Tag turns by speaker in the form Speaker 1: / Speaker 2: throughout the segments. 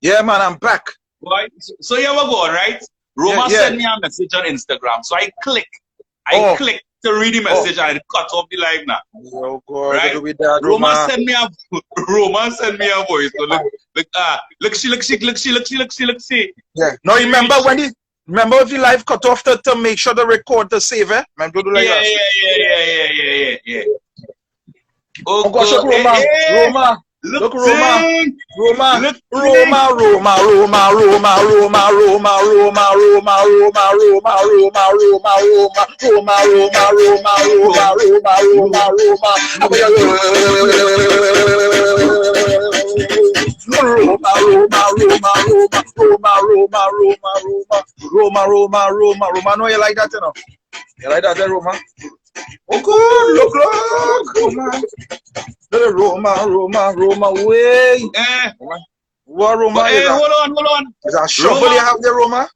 Speaker 1: Yeah, man, I'm back.
Speaker 2: Boy, so here we go, right? Roma
Speaker 1: Yeah.
Speaker 2: sent me a message on Instagram. So I click to read the message and it cut off the live now.
Speaker 1: Oh God,
Speaker 2: Right?
Speaker 1: what do we do,
Speaker 2: Roma sent me a voice. So look, see.
Speaker 1: Yeah. No, remember if you live cut off to make sure the record to save it? Remember to do like that.
Speaker 2: Yeah.
Speaker 1: Oh gosh, look, Roma. Look, Roma. Roma. No, you like that, you know? You like that, Roma? Oh, good. Look, Roma. Roma, way. What Roma is that?
Speaker 2: Hold on.
Speaker 1: Is that a shovel you have there, Roma?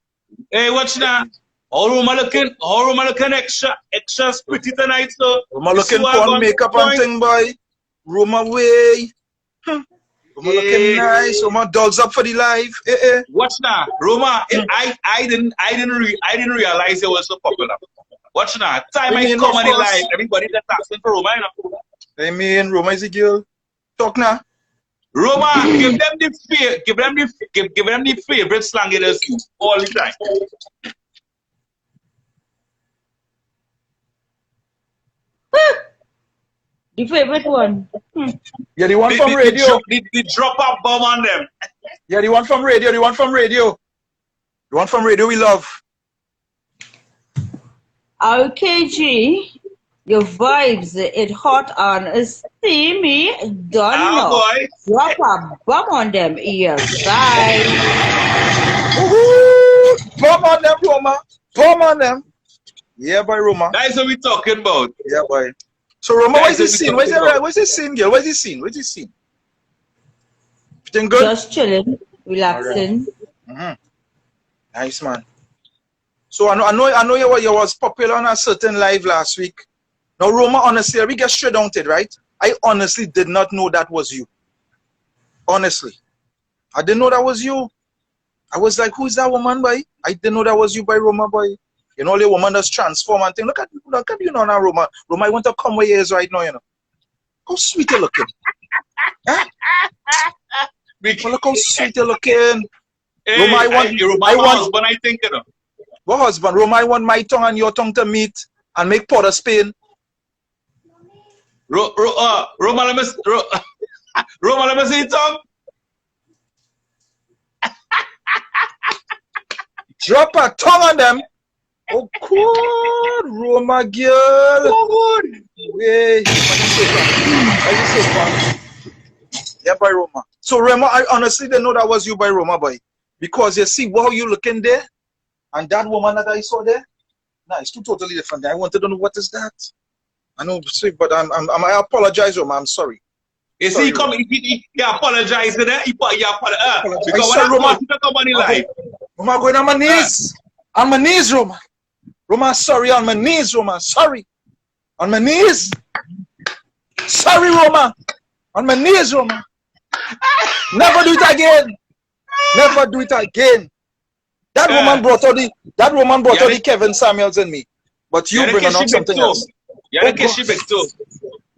Speaker 2: Hey, watch now. How Roma looking extra pretty tonight, so.
Speaker 1: Roma looking for makeup and thing, boy. Roma way. Roma looking nice. Roma dogs up for the live.
Speaker 2: Watch now, Roma. I didn't realize it was so popular. Watch now. Time I come on the live, everybody that's asking for Roma, you know.
Speaker 1: I mean, Roma is a girl. Talk now.
Speaker 2: Roma, give them the favorite slang they use all the time.
Speaker 3: The favorite one.
Speaker 1: Yeah, the one from radio.
Speaker 2: The drop a bomb on them.
Speaker 1: Yeah, the one from radio. The one from radio we love.
Speaker 3: RKG, your vibes, it hot and steamy. Don't know.
Speaker 2: Boy.
Speaker 3: Drop a bomb on them ears. Bye.
Speaker 1: Bomb on them, Roma. Bomb on them. Yeah, boy, Roma.
Speaker 2: That's what we're talking about.
Speaker 1: Yeah, boy. So, Roma, what's the scene? What's the scene, girl? What's the scene? Everything good?
Speaker 3: Just chilling, relaxing.
Speaker 1: Right. Nice, man. So I know you was popular on a certain live last week. Now, Roma, honestly, we get straight on it, right? I honestly did not know that was you. Honestly. I didn't know that was you. I was like, who's that woman, boy? I didn't know that was you, boy, Roma, boy. You know, the woman that's transform and thing. Look at you now, Roma. Roma, I want to come where he is right now, you know. How sweet you looking. Huh? Look how sweet you looking.
Speaker 2: Hey,
Speaker 1: Roma, I want
Speaker 2: husband, I think, you know.
Speaker 1: What husband? Roma, I want my tongue and your tongue to meet and make pot of Spain.
Speaker 2: Roma, let me see the tongue.
Speaker 1: Drop a tongue on them. Oh, good, Roma girl.
Speaker 2: Oh, good.
Speaker 1: Wait. Yeah, by Roma. So, Roma, I honestly didn't know that was you, by Roma, boy. Because you see how you looking there, and that woman that I saw there, nah, it's two totally different. I wanted to know what is that. I know, but I apologize, Roma. I'm sorry.
Speaker 2: You see, he apologized to that. He apologized. Because when
Speaker 1: Roma,
Speaker 2: I come on the live.
Speaker 1: Roma, going on my knees. On my knees, Roma. Roma, sorry, on my knees, Roma. Sorry. On my knees. Sorry, Roma. On my knees, Roma. Never do it again. Never do it again. That woman brought out the Kevin Samuels and me. But you bring on something else.
Speaker 2: Yeah, too.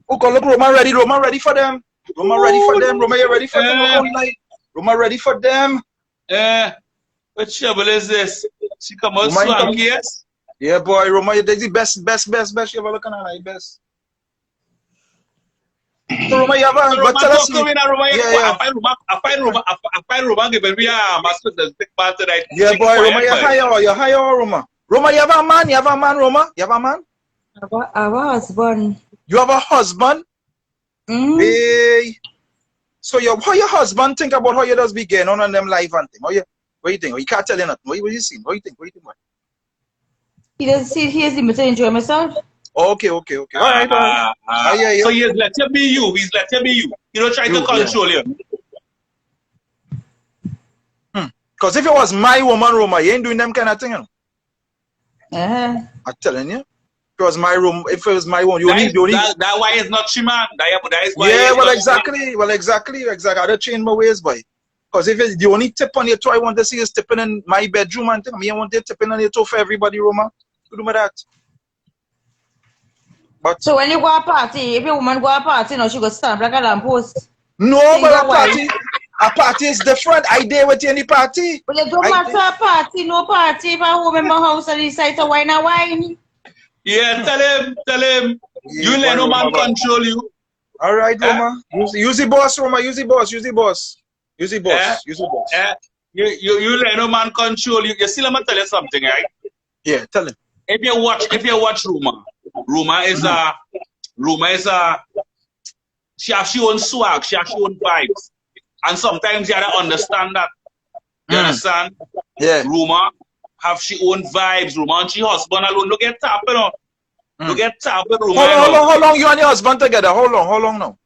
Speaker 1: Okay, look, Roma ready for them. Roma ready for them. Roma, you ready for them? Roma ready for them.
Speaker 2: What trouble is this? She come out swanky, yes?
Speaker 1: Yeah, boy, Roma, you're the best you ever looking at, like best. So, Roma, you have a... But tell us...
Speaker 2: I find Roma giving me a master big part tonight.
Speaker 1: Yeah, boy, Roma, you're higher, Roma. Roma, you have a man, Roma? You have a man?
Speaker 3: I have a husband.
Speaker 1: You have a husband? Hey. So how your husband think about how you does be getting on them live and thing? What you think? You can't tell you nothing. What you see? What you think?
Speaker 3: He doesn't see he has limit to enjoy myself.
Speaker 1: Okay. All right. Yeah.
Speaker 2: So he's let you be you. He's let you be you. He don't try to control you.
Speaker 1: Because if it was my woman, Roma, you ain't doing them kind of thing, you know? I'm telling you. If it was my room, if it was my one, you only.
Speaker 2: That why it's not Shiman. That is why.
Speaker 1: Yeah, well, exactly. I had to change my ways, boy. Because if it's the only tip on your toe I want to see is tipping in my bedroom and thing, I want to tipping on your toe for everybody, Roma. You do me that. But
Speaker 3: so when you go a party, if a woman go a party, no, she go stand like a lamppost.
Speaker 1: no, but a party is different. I there with you in the party.
Speaker 3: But it don't matter a party, no party. If a woman in my house and decide to wine a wine.
Speaker 2: Yeah, tell him.
Speaker 1: Yeah,
Speaker 2: You let no man control you.
Speaker 1: All right, Roma. Use the boss, Roma. Use the boss. Use the boss. Use the boss. Use the boss.
Speaker 2: You let no man control you. You see, let me tell you something, right?
Speaker 1: Yeah, tell him.
Speaker 2: If you watch Roma is a she has her own swag, she has her own vibes. And sometimes you gotta understand that. You understand?
Speaker 1: Yeah.
Speaker 2: Roma have she own vibes, Roma and she husband alone. Look at tap, you know. Look at tap with Roma.
Speaker 1: How long you and your husband together? How long now?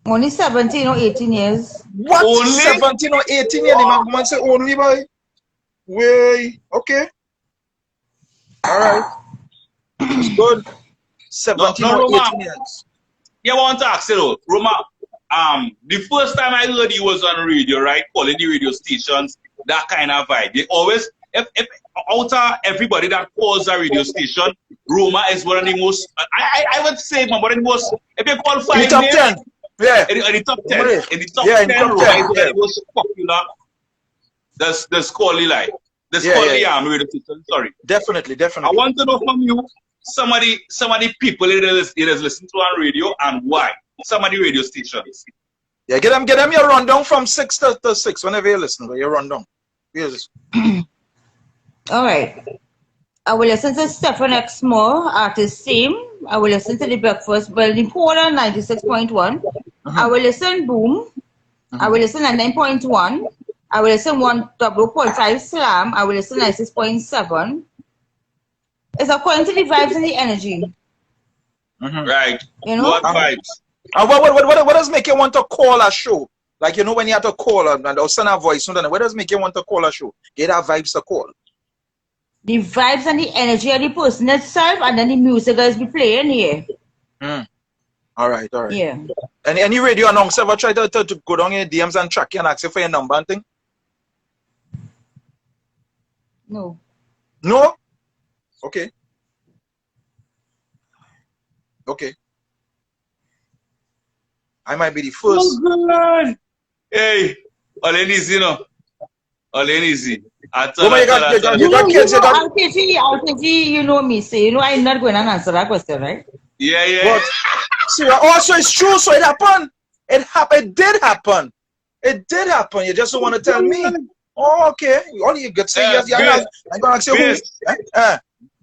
Speaker 3: Only 17 or 18 years.
Speaker 1: What?
Speaker 2: Only?
Speaker 1: 17 or 18 years? The man say only, boy. Way. Okay. All right. It's good. 17 or 18 years.
Speaker 2: Yeah, I want to ask you though, Roma, the first time I heard you was on radio, right? Calling the radio stations, that kind of vibe. They always, if out of everybody that calls a radio station, Roma is one of the most, I would say, one of the most, if you call 5
Speaker 1: in the top
Speaker 2: names,
Speaker 1: 10. Yeah.
Speaker 2: In the top 10. In the top 10,
Speaker 1: top
Speaker 2: Roma
Speaker 1: 10.
Speaker 2: is one of the most popular. That's quality line. That's quality radio station, sorry.
Speaker 1: Definitely.
Speaker 2: I want to know from you, some of the people it is listening to on radio and why. Some of the radio stations.
Speaker 1: Yeah, get them your rundown from 6 to 6 whenever you listen. Your rundown. Yes.
Speaker 3: All right. I will listen to Stephen X. Moore, Artist Team. I will listen to The Breakfast, the Polar 96.1. I will listen Boom. I will listen at 9.1. I will listen 1.5 Slam. I will listen at 6.7. It's according to the vibes and the energy.
Speaker 2: Right.
Speaker 3: You know?
Speaker 2: What vibes?
Speaker 1: What does make you want to call a show? Like, you know, when you have to call or send a voice, what does make you want to call a show? Get our vibes to call.
Speaker 3: The vibes and the energy of the person itself, and then the music guys be playing here.
Speaker 1: All right.
Speaker 3: Yeah.
Speaker 1: Any radio announcer ever try to go down your DMs and track you and ask you for your number and thing?
Speaker 3: No.
Speaker 1: No? Okay. I might be the first.
Speaker 2: Oh, God. Hey, all easy, no? All easy.
Speaker 1: You got kids,
Speaker 3: RTG, you know me, say, you know, I'm not going to answer that question, right?
Speaker 2: Yeah.
Speaker 1: But, see, also it's true, so it happened. It did happen. It did happen. You just don't want to tell me. Oh, okay. All you could say yes. I'm going to ask you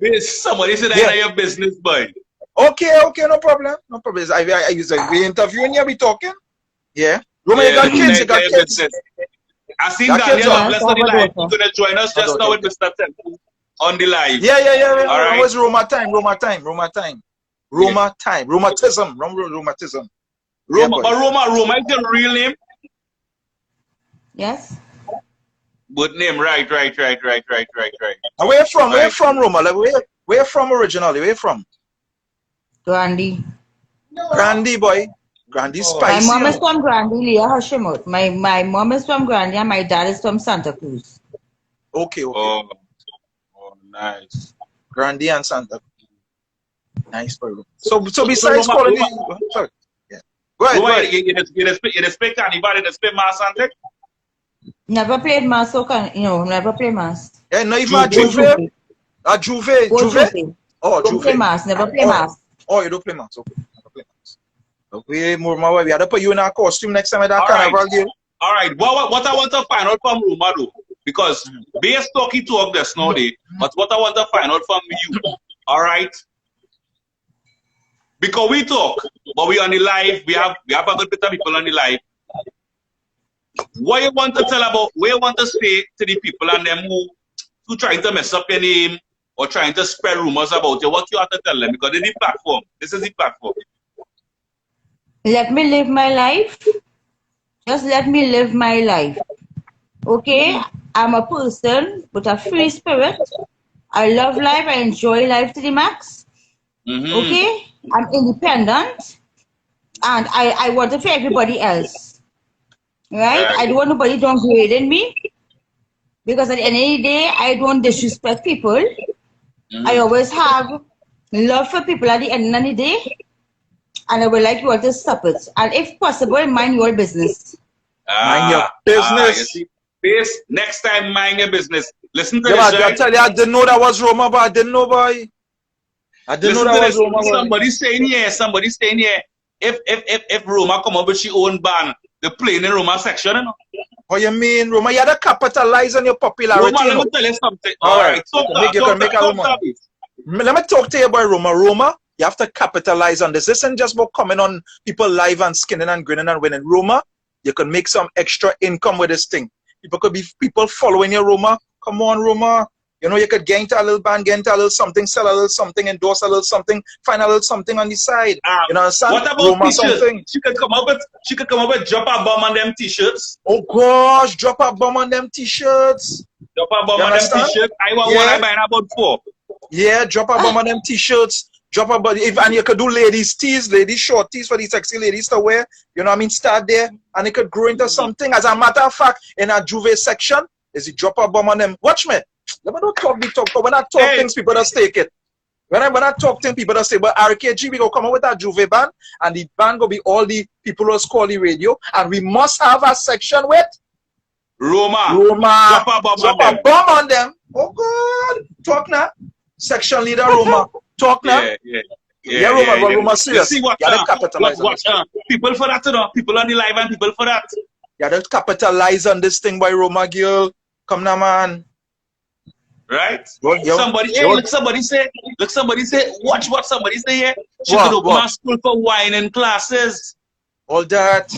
Speaker 1: who.
Speaker 2: Somebody said I know your business, boy.
Speaker 1: Okay, no problem. I use we interviewing you, we talking. Yeah. Roma, you got kids.
Speaker 2: I seen Daniel Bless on the live. You're gonna join us just now with Mr. Temple on the live.
Speaker 1: Yeah.
Speaker 2: All right.
Speaker 1: Always Roma time. Rheumatism.
Speaker 2: Roma is your real name?
Speaker 3: Yes.
Speaker 2: Good name, right.
Speaker 1: Where from Roma? Like, where from originally? Where from?
Speaker 3: Grandy.
Speaker 1: Grandy, boy. Grandy spicy.
Speaker 3: My mom is from Grandy, Leah Hashimot. My mom is from Grandy and my dad is from Santa Cruz.
Speaker 1: Okay.
Speaker 2: Oh, nice.
Speaker 1: Grandy and Santa Cruz. Nice, bro. So besides quality, sorry. Yeah. Go ahead.
Speaker 2: You speak anybody that speak mass and
Speaker 3: Never played mass, never play mass.
Speaker 1: Yeah, not even a Juve. A Juve. Oh,
Speaker 3: Juve. Play mass, never play mass.
Speaker 1: Oh, you don't play mass. Okay. Okay, Roma, we had to put you in a costume next time at that carnival game.
Speaker 2: All right. What I want to find out from Roma, though, because based talking talk this nowadays, but what I want to find out from you, all right? Because we talk, but we on the live, we have a good bit of people on the live. What you want to tell about, what you want to say to the people and them who trying to mess up your name or trying to spread rumors about you, what you have to tell them? Because this is the platform. This is the platform.
Speaker 3: Let me live my life. Just let me live my life. Okay? I'm a person with a free spirit. I love life. I enjoy life to the max. Okay? I'm independent. And I want it for everybody else. right? I don't want nobody downgrading me because at the end of the day, I don't disrespect people. I always have love for people at the end of the day, and I would like you all to stop it. And if possible, mind your business.
Speaker 1: Mind your business.
Speaker 2: You see, please, next time, mind your business. Listen to
Speaker 1: Yeah,
Speaker 2: this,
Speaker 1: I
Speaker 2: right?
Speaker 1: tell you, I didn't know that was Roma, but I didn't know, boy. I didn't know that was Roma, boy.
Speaker 2: Somebody saying here, if Roma come up with her own band, the playing in Roma section, you know?
Speaker 1: What you mean, Roma? You had to capitalize on your popularity.
Speaker 2: Roma, let me tell you something.
Speaker 1: All right.
Speaker 2: Let
Speaker 1: Let me talk to you about Roma. Roma, you have to capitalize on this. This isn't just about coming on people live and skinning and grinning and winning. Roma, you can make some extra income with this thing. People following you, Roma. Come on, Roma. You know, you could get into a little band, get into a little something, sell a little something, endorse a little something, find a little something on the side. You know what I'm saying?
Speaker 2: What about
Speaker 1: Roma
Speaker 2: t-shirts?
Speaker 1: Something.
Speaker 2: She could come up with drop a bomb on them t-shirts.
Speaker 1: Oh gosh, drop a bomb on them t-shirts.
Speaker 2: Drop a bomb on them t-shirts. I want one, I buy about 4.
Speaker 1: Yeah, drop a bomb on them t-shirts. Drop a bomb. And you could do ladies tees, ladies short tees for the sexy ladies to wear. You know what I mean? Start there and it could grow into something. As a matter of fact, in a Juve section, is it drop a bomb on them. Watch me. Let me not talk big talk, but when I talk things, people just take it. When I talk things, people just say, but RKG, we go come up with a Juve band, and the band go be all the people who call the radio, and we must have a section with
Speaker 2: Roma.
Speaker 1: Drop a bomb on them. Oh God. Talk now. Section leader Roma. Talk now. Yeah, Roma, Roma serious.
Speaker 2: See what, people for that, you know, people on the live and people for that.
Speaker 1: Yeah, they capitalize on this thing by Roma girl. Come now, man.
Speaker 2: Right? Look, somebody say, watch what somebody say here. She could open a school for wine and classes.
Speaker 1: All that.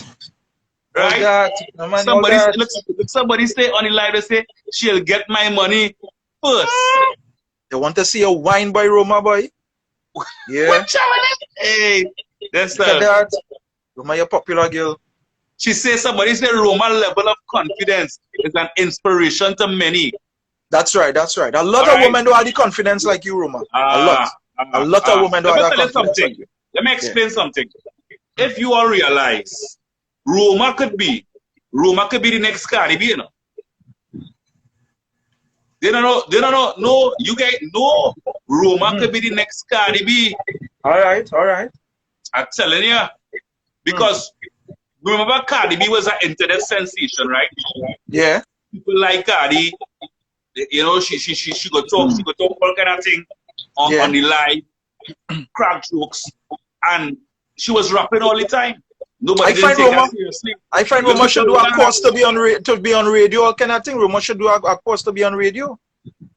Speaker 2: Right?
Speaker 1: All that. No, man,
Speaker 2: somebody,
Speaker 1: all that.
Speaker 2: Look, somebody say on the live, they say, she'll get my money first.
Speaker 1: They want to see a wine by Roma, boy. Yeah.
Speaker 2: Hey, that's
Speaker 1: that. Roma, you're popular girl.
Speaker 2: She says somebody said Roma level of confidence is an inspiration to many.
Speaker 1: That's right, that's right. A lot of women don't have the confidence like you, Roma. A lot of women don't have that confidence like you.
Speaker 2: Let me explain something. If you all realize, Roma could be the next Cardi B, you know. They don't know. No, you guys know Roma could be the next Cardi B.
Speaker 1: All right.
Speaker 2: I'm telling you. Because remember Cardi B was an internet sensation, right?
Speaker 1: Yeah.
Speaker 2: People like Cardi, you know, she go talk all kind of thing on the live, crack jokes, and she was rapping all the time. Nobody didn't take her seriously.
Speaker 1: I find Roma should do a course to be on radio, all kind of thing. Roma should do a course to be on radio.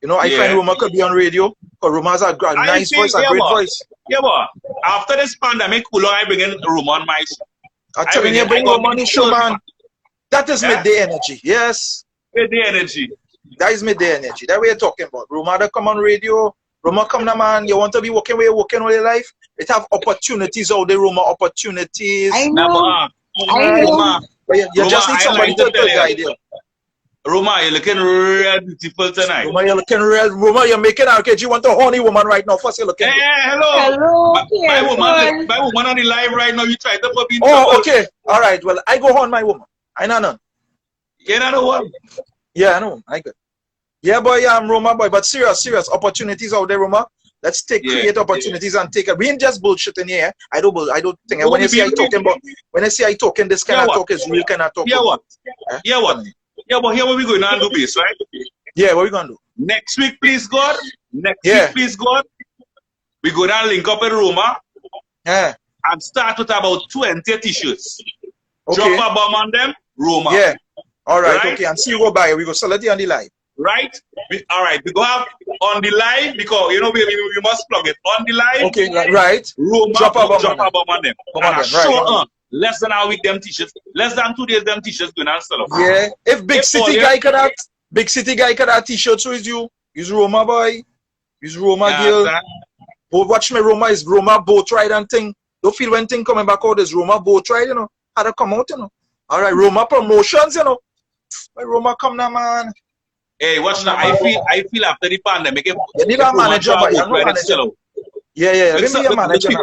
Speaker 1: You know, I find Roma could be on radio. Because Roma has a nice voice, a great voice.
Speaker 2: Yeah, but after this pandemic, how long I bring in Roma on my show?
Speaker 1: I'm telling you, bring Roma on the show, man. That is midday energy. Yes.
Speaker 2: Midday energy.
Speaker 1: That is midday energy. That way you're talking about. Roma that come on radio. Roma come now, man. You want to be working where you're working all your life? It have opportunities out there, Roma. Opportunities.
Speaker 3: I know.
Speaker 2: Roma.
Speaker 1: You just need somebody to guide you.
Speaker 2: Roma, you're looking real beautiful tonight.
Speaker 1: Roma, you're looking real. Roma, you're making RKG. You want a horny woman right now. First, you're looking.
Speaker 2: Hey, hello. My woman on the live right now. You try to put me in trouble.
Speaker 1: Okay. All right. Well, I go on my woman. I know none.
Speaker 2: You know what?
Speaker 1: Yeah, I know. I good. Yeah, boy. Yeah, I'm Roma, boy. But serious opportunities out there, Roma. Let's create opportunities and take it. We ain't just bullshit in here. I don't think. When I see I talking this kind of talk is real kind of talk.
Speaker 2: Yeah, what? Yeah, what? Yeah, but here what we going to do base, right?
Speaker 1: Yeah, what we going to do?
Speaker 2: Next week, please, God. Next week, please, God. We go down, link up in Roma.
Speaker 1: Yeah.
Speaker 2: And start with about 20 t-shirts.
Speaker 1: Okay.
Speaker 2: Drop a bomb on them, Roma.
Speaker 1: Yeah. All right, okay. And see you go by. We go sell it on the live.
Speaker 2: Right? All right. We go have on the live because, you know, we must plug it. On the live.
Speaker 1: Okay, right.
Speaker 2: Roma, drop a bomb on them.
Speaker 1: Right.
Speaker 2: Less than a week, them t-shirts. Less than 2 days, them t-shirts going on sell up.
Speaker 1: Yeah. If big city guy can have t-shirts, so is you. Use Roma, boy. Use Roma, girl. But watch me, Roma is Roma boat ride and thing. Don't feel when thing coming back out, there's Roma boat ride, you know. How to come out, you know. All right, Roma promotions, you know. Where Roma come now, man.
Speaker 2: Hey, watch now. I feel after the pandemic,
Speaker 1: you need a manager, but you're no manager. Yeah. Let
Speaker 2: Look,
Speaker 1: me be a
Speaker 2: look,
Speaker 1: manager now.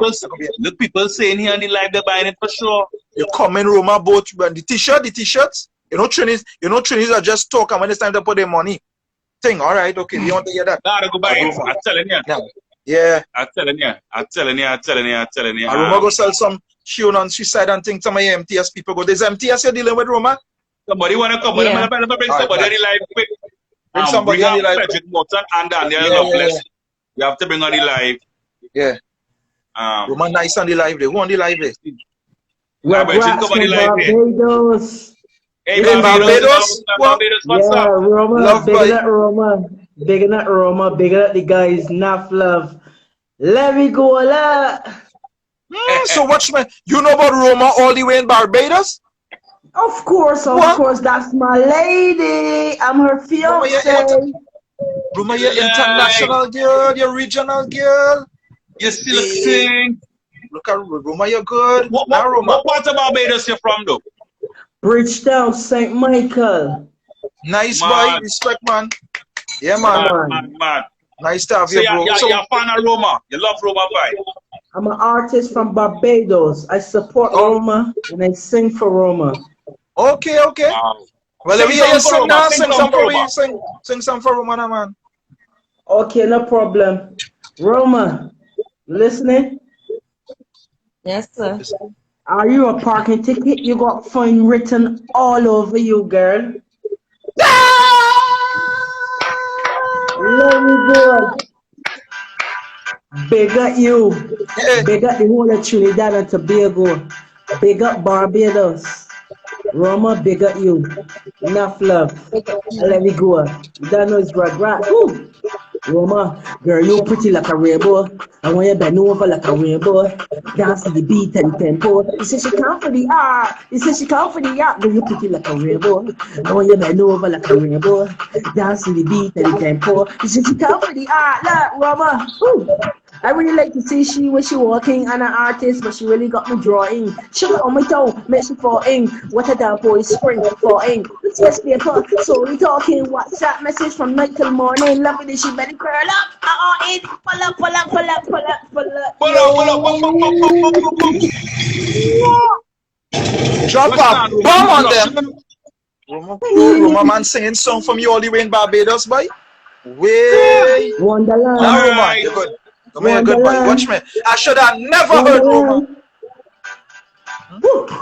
Speaker 2: look, people saying here on the live they're buying it for sure.
Speaker 1: You come in Roma boat, but the t-shirts. Trainees are just talk, and when it's time to put their money. Thing, all right, okay, we want to hear that.
Speaker 2: Nah, they go buy it. I'm telling you.
Speaker 1: Yeah.
Speaker 2: I'm telling you.
Speaker 1: Roma go sell some tune on suicide and things. Some of your MTS people go. There's MTS you're dealing with, Roma?
Speaker 2: Somebody wanna come?
Speaker 3: Yeah.
Speaker 2: Let me bring somebody on the live quick.
Speaker 1: Bring somebody on the live.
Speaker 2: Frederick Morton and Daniel Loveless. You have to bring on the live.
Speaker 1: Yeah. Roma nice on the live day. Who on the live day?
Speaker 4: Barbados.
Speaker 2: Hey,
Speaker 1: Barbados.
Speaker 2: What's up?
Speaker 4: Roma,
Speaker 1: Love
Speaker 4: bigger
Speaker 1: boy.
Speaker 4: than Roma. Bigger than Roma, bigger than the guys, enough love. Let me go, la.
Speaker 1: So watch me. You know about Roma all the way in Barbados?
Speaker 4: Of course, that's my lady. I'm her fiance.
Speaker 1: Roma, you're international girl, you're regional girl.
Speaker 2: You still sing.
Speaker 1: Look at Roma, you're good.
Speaker 2: What part of Barbados you from though?
Speaker 4: Bridgetown, St. Michael.
Speaker 1: Nice boy, respect man. Yeah man.
Speaker 2: Man.
Speaker 1: Nice to have
Speaker 2: So
Speaker 1: you, bro.
Speaker 2: you're a fan of Roma. You love Roma vibe.
Speaker 4: I'm an artist from Barbados. I support Roma and I sing for Roma.
Speaker 1: Okay.
Speaker 2: Wow.
Speaker 1: Well, let me hear you sing now. Sing some for me.
Speaker 2: Roma.
Speaker 1: Sing some for Roma now, man.
Speaker 4: Okay, no problem. Roma, listening?
Speaker 3: Yes, sir.
Speaker 4: Are you a parking ticket? You got fine written all over you, girl. Let me go. Big up you. Big up the whole of Trinidad and Tobago. Big up Barbados. Roma, big up you. Enough love. Let me go. You don't know it's right. Woo. Roma, girl, you pretty like a rainbow. I want you bend over like a rainbow. Dance to the beat and tempo. You say she come for the art. Girl, you pretty like a rainbow. I want you bend over like a rainbow. Dance to the beat and tempo. You say she come for the art. Look, Roma. Woo. I really like to see she when she walking and an artist, but she really got me drawing. Sugar on my toe, makes me falling. What a damn boy, spring falling. Yes, paper, so we talking. WhatsApp message from night till morning. Love it, she better curl up. Pull up.
Speaker 1: Drop a bomb on them. Roma man singing song from you all the way in Barbados, boy. Way.
Speaker 4: Wonderland.
Speaker 1: Now, Roma, you're good. Come here, good boy. Watch me. I should have never heard Roma.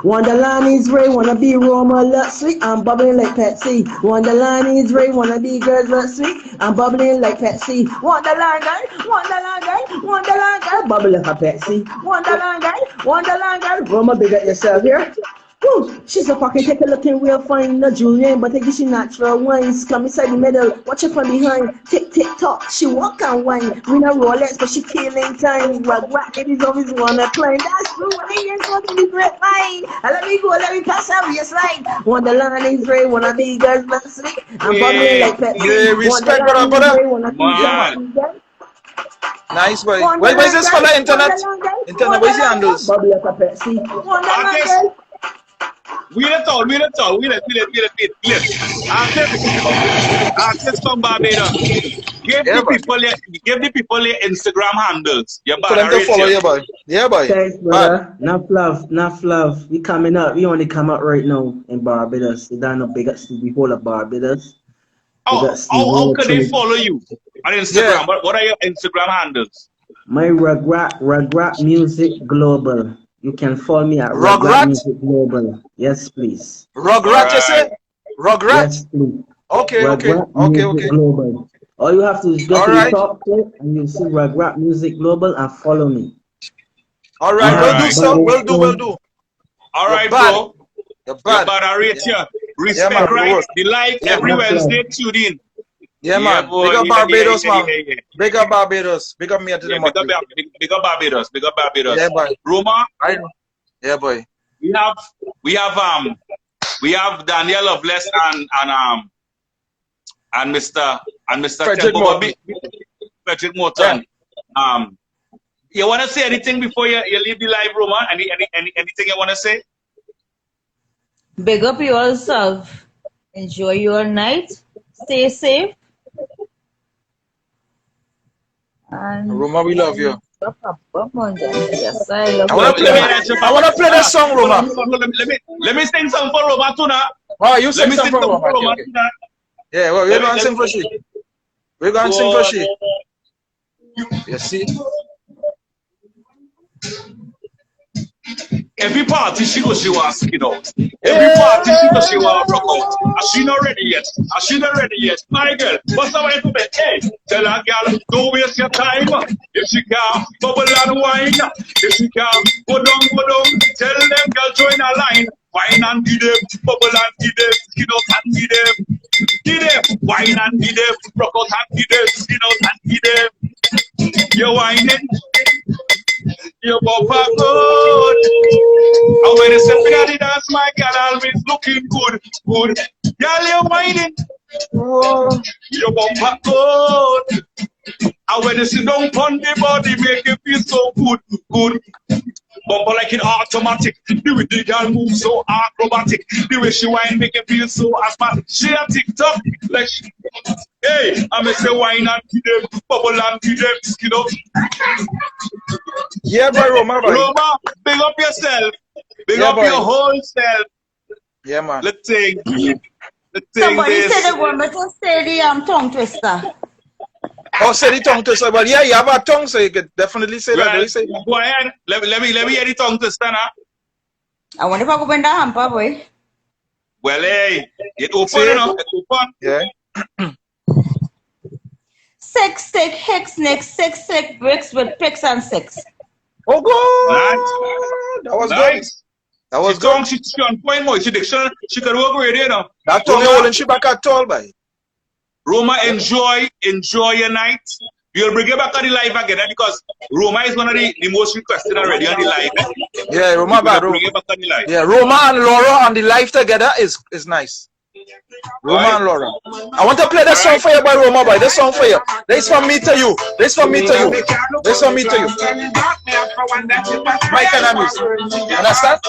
Speaker 4: Wonderland is Ray, wanna be Roma, look sweet, I'm bubbling like Pepsi. Wonderland is Ray, wanna be girls, look sweet, I'm bubbling like Pepsi. Wonderland girl, bubble like a Pepsi. Wonderland girl, Roma, big up yourself here. Woo, she's a pocket taker looking real fine, not Julian, but I guess she natural wines. Come inside the middle, watch her from behind. Tick, tick, tock, she walk and whine. We no Rolex, but she killing time. What, it is always wanna climb. That's true, I ain't going to be great fine. Let me go, let me pass out your slide. Wonderland is great, wanna be girls, but sleep. I'm bubbling like Pepsi.
Speaker 1: Yeah, respect, brother. Nice boy. Where's this for the internet? Where's the handles?
Speaker 4: Bubble like a Pepsi. Wonderland girl.
Speaker 2: Wheel it out. Artists from Barbados. Give the people your Instagram handles.
Speaker 1: For them to follow you, boy. Yeah, boy.
Speaker 4: Thanks, brother. Enough love. We coming up. We only come out right now in Barbados. We don't know big up to the whole of Barbados.
Speaker 2: How can they follow you on Instagram? Yeah. What are your Instagram handles?
Speaker 4: My Rugrat Music Global. You can follow me at Rugrat Music Global. Yes, please.
Speaker 1: Rugrat, you say? Rugrat?
Speaker 4: Yes, please.
Speaker 1: Okay.
Speaker 4: Global. All you have to is go to the top clip and you'll see Rugrat Music Global and follow me.
Speaker 1: All right, we'll do so. We'll do.
Speaker 2: All right, bro.
Speaker 1: You're bad.
Speaker 2: I rate you. Respect, right? The live every Wednesday, tune in.
Speaker 1: Yeah, man. Big up Barbados, man. Big up Barbados. Big up me at the
Speaker 2: Big up Barbados.
Speaker 1: Yeah, boy.
Speaker 2: Roma.
Speaker 1: Yeah, boy.
Speaker 2: We have Daniel Loveless and Mr.
Speaker 1: Frederick Morton.
Speaker 2: Frederick Morton. Yeah. You wanna say anything before you leave the live, Roma? Anything you wanna say?
Speaker 3: Big up yourself. Enjoy your night. Stay safe. And
Speaker 1: Roma, we love you.
Speaker 3: Yes, I love
Speaker 1: I wanna play that song, Roma.
Speaker 2: Let me sing something for Roma too now.
Speaker 1: Oh, you sing
Speaker 2: Let me
Speaker 1: something
Speaker 2: sing
Speaker 1: for
Speaker 2: something
Speaker 1: Roma.
Speaker 2: for Roma
Speaker 1: Okay.
Speaker 2: too now.
Speaker 1: Yeah, well, we're going to sing for she. We're going to sing for she. You see?
Speaker 2: Every party she goes, she wants skin out. Every party she goes, she want rock out. And she not ready yet. And she not ready yet. My girl, what's the way to be? Hey, tell her girl, don't waste your time. If she can, bubble and wine. If she can, go down. Tell them girl, join a line. Wine and give them, bubble and give them, skin out and give them. Give them, wine and give them, rock out and give them, skin out and give them. You're whining. Your bumper good. And when you step in the dance, my girl always looking good. Girl, you're whining. Your bumper good. And when you sit down on the body, make you feel so good. Bumper like it automatic. The way the girl move so acrobatic. The way she whine make you feel so asthmatic. She a TikTok like she. Hey, I'm gonna say wine and give them, bubble and give them, skin up.
Speaker 1: Yeah, boy, Roma, boy.
Speaker 2: Roma, big up yourself. Big
Speaker 1: Yeah,
Speaker 2: up
Speaker 1: boy.
Speaker 2: your whole self.
Speaker 1: Yeah, man.
Speaker 2: Let's sing. Let's sing
Speaker 3: Somebody
Speaker 2: this.
Speaker 3: said they want me to say the tongue twister.
Speaker 1: Oh, say the tongue twister. Well, yeah, you have a tongue, so you could definitely say that.
Speaker 2: Well,
Speaker 1: Say
Speaker 2: go ahead. Let me hear the tongue twister now.
Speaker 3: I wonder if I go in the hamper, boy.
Speaker 2: Well, hey, it open,
Speaker 1: See?
Speaker 2: you know. It open.
Speaker 1: Yeah.
Speaker 3: 6 stick, Hicks, Nick, 6 stick bricks with picks and 6.
Speaker 1: Oh, good.
Speaker 2: Nice.
Speaker 1: That was
Speaker 2: Nice.
Speaker 1: good. That was
Speaker 2: She
Speaker 1: good.
Speaker 2: tongue, she on point more. She diction, she can work with it, you know.
Speaker 1: That tongue
Speaker 2: Roma,
Speaker 1: holding she back at all, boy.
Speaker 2: Roma, enjoy your night. We'll bring you back on the live again because Roma is one of the most requested already on the live.
Speaker 1: Yeah, Roma, bad.
Speaker 2: Bring you back on the live.
Speaker 1: Yeah, Roma and Laura on the live together is nice. Roma and Laura. I want to play this song for you by Roma, boy. This song for you. This from me to you. This from me to you. This from me to you. My kind of music. Understand?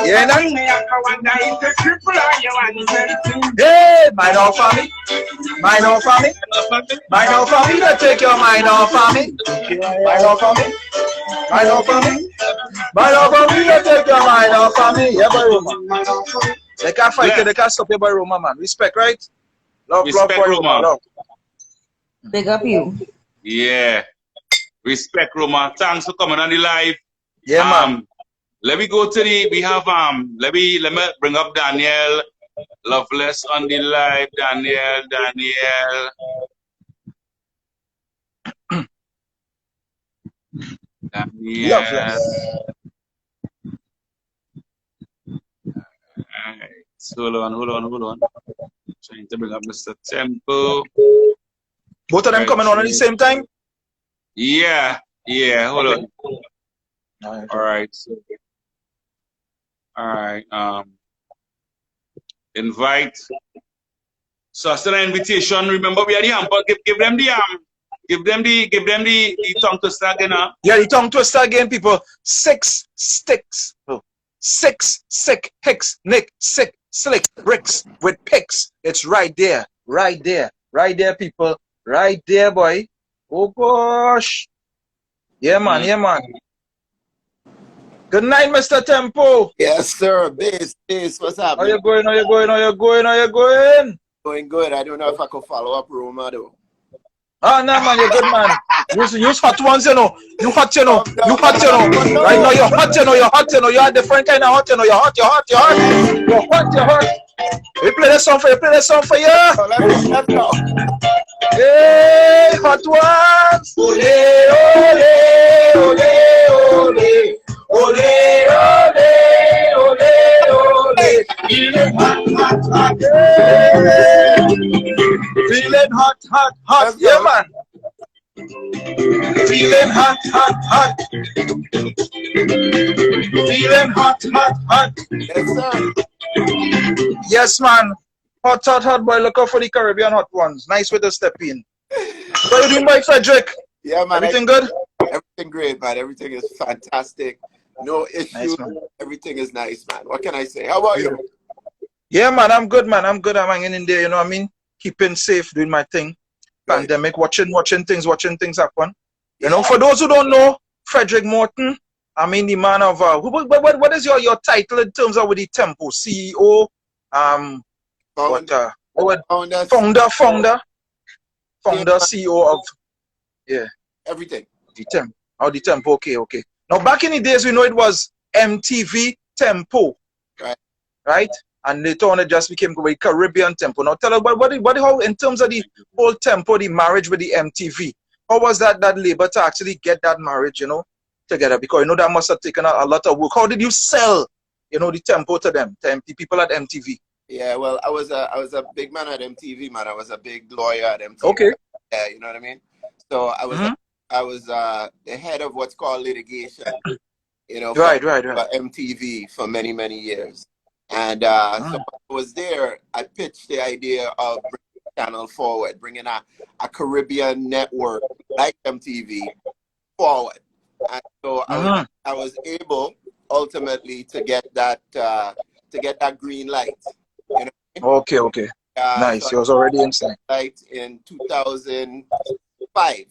Speaker 1: Yeah, nah? Hey, mind off for me. Mind off for me. Mind off for me. Don't take your mind off for me. Mind off for me. Mind off for me. Mind off for me. Don't take your mind off for me. Yeah, boy, Roma. They can't fight you. They can't stop you, boy, Roma, man. Respect, right? Love,
Speaker 2: Respect,
Speaker 1: boy,
Speaker 2: Roma.
Speaker 1: Love.
Speaker 3: Big up you.
Speaker 2: Yeah. Respect, Roma. Thanks for coming on the live.
Speaker 1: Yeah, man.
Speaker 2: Let me go to the, we have, let me bring up Daniel Loveless on the live. Daniel.
Speaker 1: Loveless.
Speaker 2: Alright. Hold on. Trying to bring up Mr. Tempo.
Speaker 1: Both of them coming on at the same time?
Speaker 2: Yeah, hold on. Alright. Invite. So after the invitation, remember we are the hamper. Give them the tongue twister again.
Speaker 1: Yeah, the tongue twister again, people. 6 sticks. 6 sick hicks, nick, sick, slick, bricks with picks. It's right there, people. Right there, boy. Oh gosh. Yeah, man. Good night, Mr. Tempo.
Speaker 5: Yes, sir. Bass. What's happening?
Speaker 1: How you going?
Speaker 5: Going good. I don't know if I could follow up Roma though.
Speaker 1: Oh, no, man, you're good, man. Use hot ones, you know. You hot. Right now, you're hot, You're a different kind of hot, You're hot. We play that song for you.
Speaker 5: So let's go.
Speaker 1: Hey, hot ones. Feeling hot. Yeah, man. Feeling hot. Feeling hot.
Speaker 5: Yes, sir.
Speaker 1: Yes, man. Hot, boy. Look out for the Caribbean hot ones. Nice way to step in. What are you doing, boy, Frederick?
Speaker 5: Yeah, man.
Speaker 1: Everything good?
Speaker 5: Everything great, man. Everything is fantastic. No issue.
Speaker 1: Nice, man.
Speaker 5: Everything is nice, man. What can I say? How about you?
Speaker 1: Yeah, man. I'm good, man. I'm hanging in there, you know what I mean? Keeping safe, doing my thing. Pandemic, watching things happen. You know, for those who don't know, Frederick Morton, I mean, the man of, what is your title in terms of with the Tempo? CEO,
Speaker 5: Founder, founder,
Speaker 1: founder, CEO of, yeah,
Speaker 5: everything.
Speaker 1: the Tempo. Oh, the Tempo, okay. Now, back in the days, we know it was MTV Tempo, right? And later on, it just became Caribbean Tempo. Now, tell us, how, in terms of the whole Tempo, the marriage with the MTV, how was that labor to actually get that marriage, you know, together? Because, you know, that must have taken a lot of work. How did you sell, you know, the Tempo to them, to the people at MTV?
Speaker 5: Yeah, well, I was a big man at MTV, man. I was a big lawyer at MTV.
Speaker 1: Okay.
Speaker 5: Yeah, you know what I mean? So I was the head of what's called litigation, you know, for MTV for many, many years. And so when I was there, I pitched the idea of bringing the channel forward, bringing a Caribbean network like MTV forward. And so I was able ultimately to get that green light. You know?
Speaker 1: Okay. Nice. So it was already inside.
Speaker 5: Light in 2005,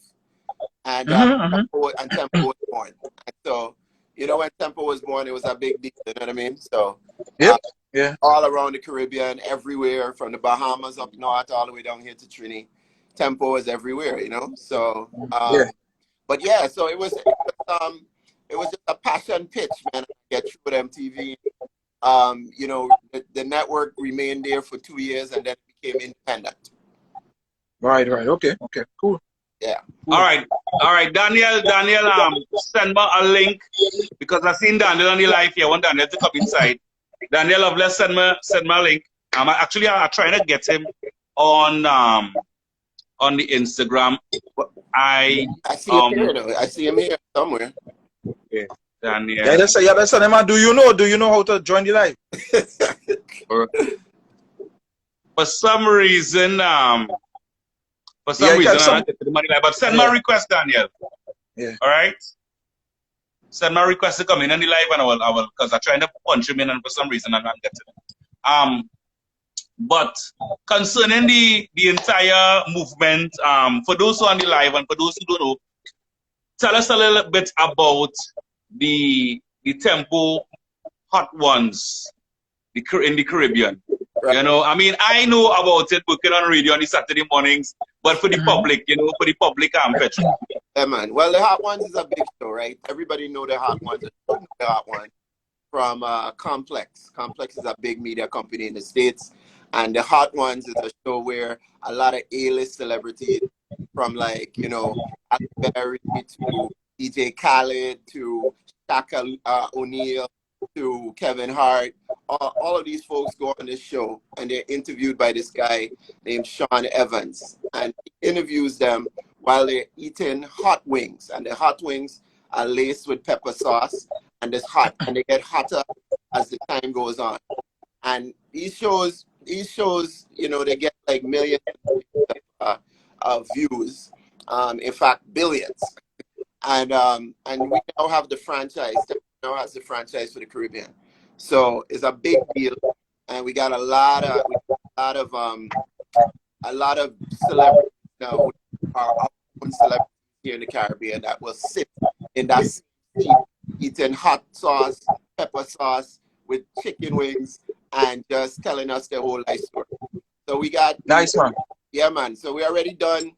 Speaker 5: and Tempo was born. And so, you know, when Tempo was born, it was a big deal. You know what I mean? So,
Speaker 1: yeah,
Speaker 5: all around the Caribbean, everywhere from the Bahamas up north all the way down here to Trinity, Tempo is everywhere. You know, so but yeah, so it was just a passion pitch, man. To get through with MTV. You know, the network remained there for 2 years and then it became independent.
Speaker 1: Right. Okay, cool.
Speaker 5: Yeah.
Speaker 2: All right, Daniel, send me a link because I seen Daniel on the live here. I want Daniel to come inside. Daniel Loveless, send me a link. I'm trying to get him on the Instagram. I see him here though.
Speaker 5: I see him here somewhere.
Speaker 2: Okay, Daniel.
Speaker 1: Yeah, that's him. Do you know how to join the live?
Speaker 2: For some reason, I'm not getting the money live. But send my request, Daniel.
Speaker 1: Yeah.
Speaker 2: All right. Send my request to come in on the live, and I will, because I'm trying to punch him in, and for some reason I'm not getting it. But concerning the entire movement, for those who are on the live and for those who don't know, tell us a little bit about the Tempo Hot Ones in the Caribbean. Right. You know, I mean, I know about it working on radio on the Saturday mornings, but for the public, you know, Petra.
Speaker 5: Yeah, man. Well, the Hot Ones is a big show, right? Everybody know the Hot Ones. The Hot One from Complex. Complex is a big media company in the States. And the Hot Ones is a show where a lot of A-list celebrities from, like, you know, Halle Berry to DJ Khaled to Shaka O'Neal to Kevin Hart, all of these folks go on this show and they're interviewed by this guy named Sean Evans, and he interviews them while they're eating hot wings, and the hot wings are laced with pepper sauce and it's hot, and they get hotter as the time goes on. And these shows, you know, they get like millions of views, in fact billions, and we now have the franchise. Now has the franchise for the Caribbean, so it's a big deal, and we got a lot of celebrities now who are our own celebrities here in the Caribbean that will sit in that seat eating hot sauce, pepper sauce with chicken wings, and just telling us their whole life story. So we got
Speaker 1: nice, man.
Speaker 5: Yeah, man. So we already done.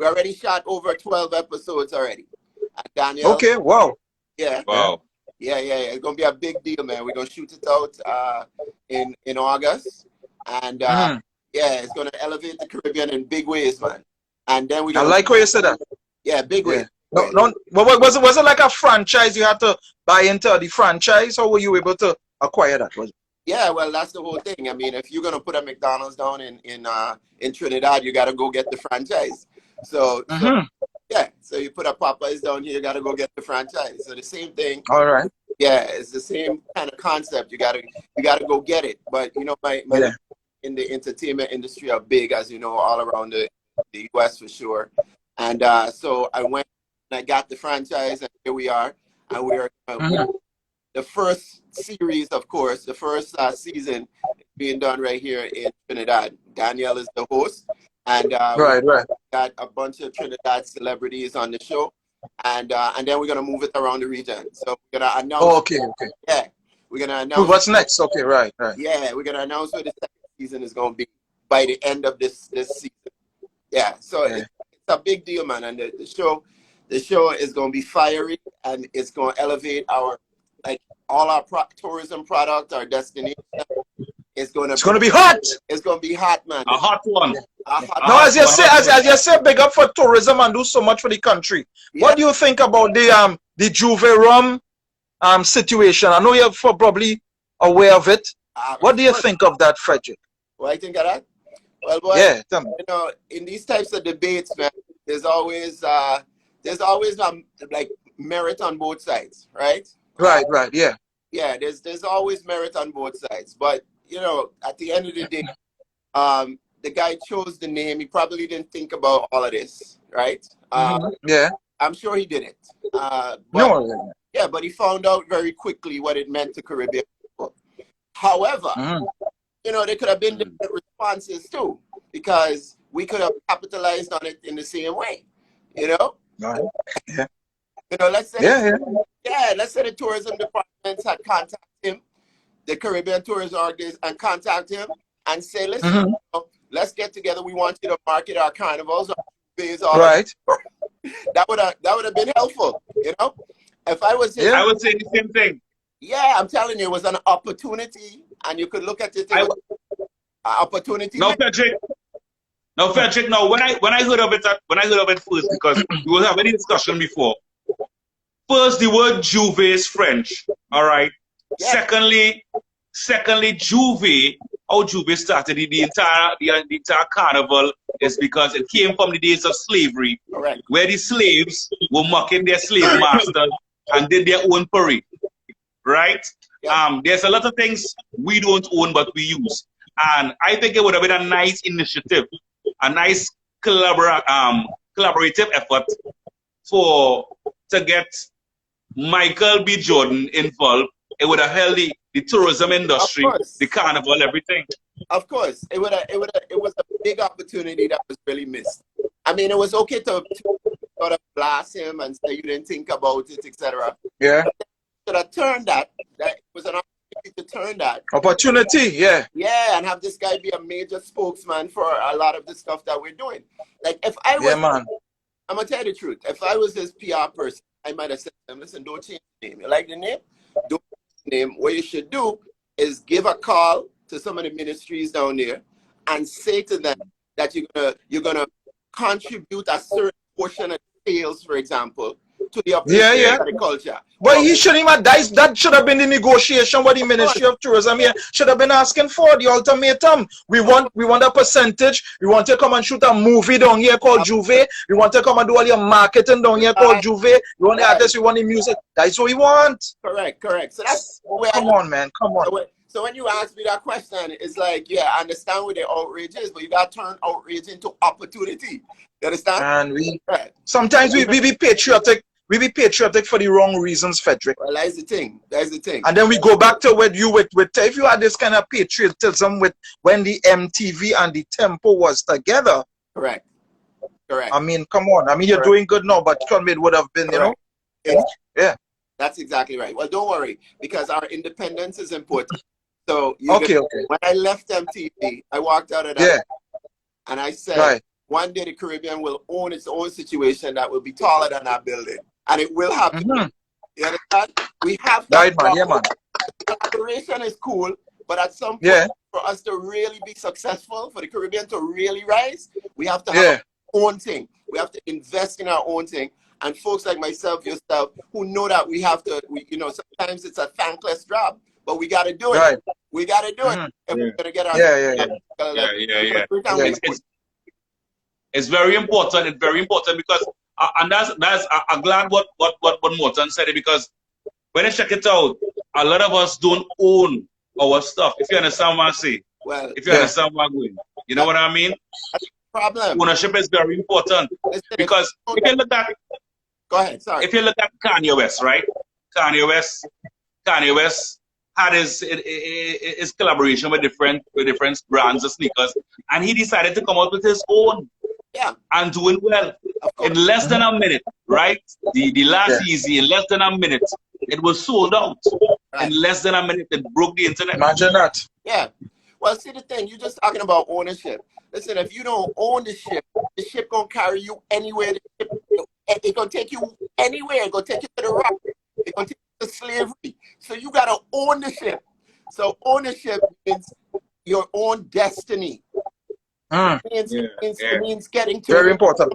Speaker 5: We already shot over 12 episodes already. Daniel.
Speaker 1: Okay. Wow.
Speaker 5: Yeah.
Speaker 2: Wow.
Speaker 5: Yeah. It's gonna be a big deal, man. We're gonna shoot it out in August, and yeah, it's gonna elevate the Caribbean in big ways, man. And then I
Speaker 1: like how you said that.
Speaker 5: Yeah, big way.
Speaker 1: No. Was it like a franchise? You had to buy into the franchise, or were you able to acquire that?
Speaker 5: Yeah, well, that's the whole thing. I mean, if you're gonna put a McDonald's down in Trinidad, you gotta go get the franchise. So yeah, so you put a Popeyes down here, you gotta go get the franchise. So the same thing.
Speaker 1: All right.
Speaker 5: Yeah, it's the same kind of concept. You gotta go get it. But you know, my in the entertainment industry are big, as you know, all around the US for sure. And so I went and I got the franchise, and here we are. And we're the first series, of course, the first season is being done right here in Trinidad. Daniel is the host, and we got a bunch of Trinidad celebrities on the show. and then we're gonna move it around the region. So we're gonna announce.
Speaker 1: Oh, okay, okay.
Speaker 5: Yeah, we're gonna announce.
Speaker 1: What's next? Okay, right, right.
Speaker 5: Yeah, we're gonna announce what the second season is gonna be by the end of this season. Yeah, so
Speaker 1: Yeah.
Speaker 5: it's a big deal, man, and the show is gonna be fiery, and it's gonna elevate our all our tourism product, our destination. It's gonna
Speaker 1: be hot.
Speaker 5: It's gonna be hot, man.
Speaker 2: A hot one.
Speaker 1: No, as you say, big up for tourism and do so much for the country. Yeah. What do you think about the Juve rum situation? I know you're probably aware of it. What do you think of that, Frederick?
Speaker 5: What I think of that? Well, boy,
Speaker 1: yeah, tell me.
Speaker 5: You know, in these types of debates, man, there's always like merit on both sides, right?
Speaker 1: Right, yeah.
Speaker 5: Yeah, there's always merit on both sides, but you know, at the end of the day, the guy chose the name. He probably didn't think about all of this, right?
Speaker 1: Yeah.
Speaker 5: I'm sure he didn't.
Speaker 1: No.
Speaker 5: Yeah, but he found out very quickly what it meant to Caribbean people. However, you know, there could have been different responses too, because we could have capitalized on it in the same way, you know?
Speaker 1: Right. Yeah.
Speaker 5: You know, let's say let's say the tourism department had contacted him, the Caribbean Tourism Organization, and contact him and say, listen, you know, let's get together. We want you to market our carnivals, our days, all
Speaker 1: right.
Speaker 5: That would have been helpful, you know. If I was him,
Speaker 2: I would say the same thing.
Speaker 5: Yeah, I'm telling you, it was an opportunity, and you could look at it as an opportunity.
Speaker 2: No, Frederick. No, when I heard of it first, because we were having a discussion before. First, the word Juve is French. All right. Yeah. Secondly, Juve. How Juve started the entire carnival is because it came from the days of slavery, where the slaves were mocking their slave masters and did their own parade. Right? Yeah. There's a lot of things we don't own but we use, and I think it would have been a nice initiative, a nice collaborative effort to get Michael B. Jordan involved. It would have held the tourism industry, the carnival, everything.
Speaker 5: Of course, it was a big opportunity that was really missed. I mean, it was okay to sort of blast him and say you didn't think about it, etc.
Speaker 1: Yeah.
Speaker 5: Should have turned that was an opportunity to turn that.
Speaker 1: Opportunity, yeah.
Speaker 5: Yeah, and have this guy be a major spokesman for a lot of the stuff that we're doing. Like, if I was, I'm going to tell you the truth. If I was his PR person, I might have said to him, listen, don't change the name. You like the name? Don't change the name. What you should do is give a call to some of the ministries down there and say to them that you're gonna contribute a certain portion of sales, for example, to the agriculture.
Speaker 1: But he shouldn't have that should have been the negotiation with the Ministry of Tourism here. Should have been asking for the ultimatum. We want a percentage. We want to come and shoot a movie down here called Juve. We want to come and do all your marketing down here called Juve. We want the artists, we want the music. That's what we want.
Speaker 5: Correct. So that's where
Speaker 1: come on, man. Come on.
Speaker 5: So when you ask me that question, it's like, yeah, I understand what the outrage is, but you got to turn outrage into opportunity. You understand?
Speaker 1: And sometimes we be patriotic. We be patriotic for the wrong reasons, Frederick.
Speaker 5: Well, that's the thing.
Speaker 1: And then we go back to what you with if you had this kind of patriotism with when the MTV and the Tempo was together.
Speaker 5: Correct.
Speaker 1: I mean, come on. I mean, you're doing good now, but it would have been, Yeah.
Speaker 5: That's exactly right. Well, don't worry, because our independence is important. So when I left MTV, I walked out of that and I said, one day the Caribbean will own its own situation that will be taller than our building. And it will happen. You understand? We have that. Collaboration is cool, but at some point, for us to really be successful, for the Caribbean to really rise, we have to have our own thing. We have to invest in our own thing. And folks like myself, yourself, who know that we have to, sometimes it's a thankless job, but we got to do it.
Speaker 1: Right.
Speaker 5: We got to do it. If we're going to get our
Speaker 2: It's very important. It's very important because, and I'm glad what Morton said it, because when I check it out, a lot of us don't own our stuff. If you understand what I say, if you understand what I'm going, you know what I mean?
Speaker 5: That's the problem.
Speaker 2: Ownership is very important because if you look at,
Speaker 5: go ahead. Sorry.
Speaker 2: If you look at Kanye West, right? Kanye West had his collaboration with different brands of sneakers, and he decided to come out with his own.
Speaker 5: Yeah.
Speaker 2: And doing well.
Speaker 5: Of course.
Speaker 2: In less than a minute, right? The last easy, in less than a minute, it was sold out.
Speaker 5: Right.
Speaker 2: In less than a minute, it broke the internet.
Speaker 1: Imagine that.
Speaker 5: Yeah. Well, see the thing, you're just talking about ownership. Listen, if you don't own the ship gonna carry you anywhere. It's gonna take you anywhere. It's gonna take you to the rock. It's gonna take you to slavery. So you gotta own the ship. So ownership means your own destiny. It means getting to
Speaker 1: very important.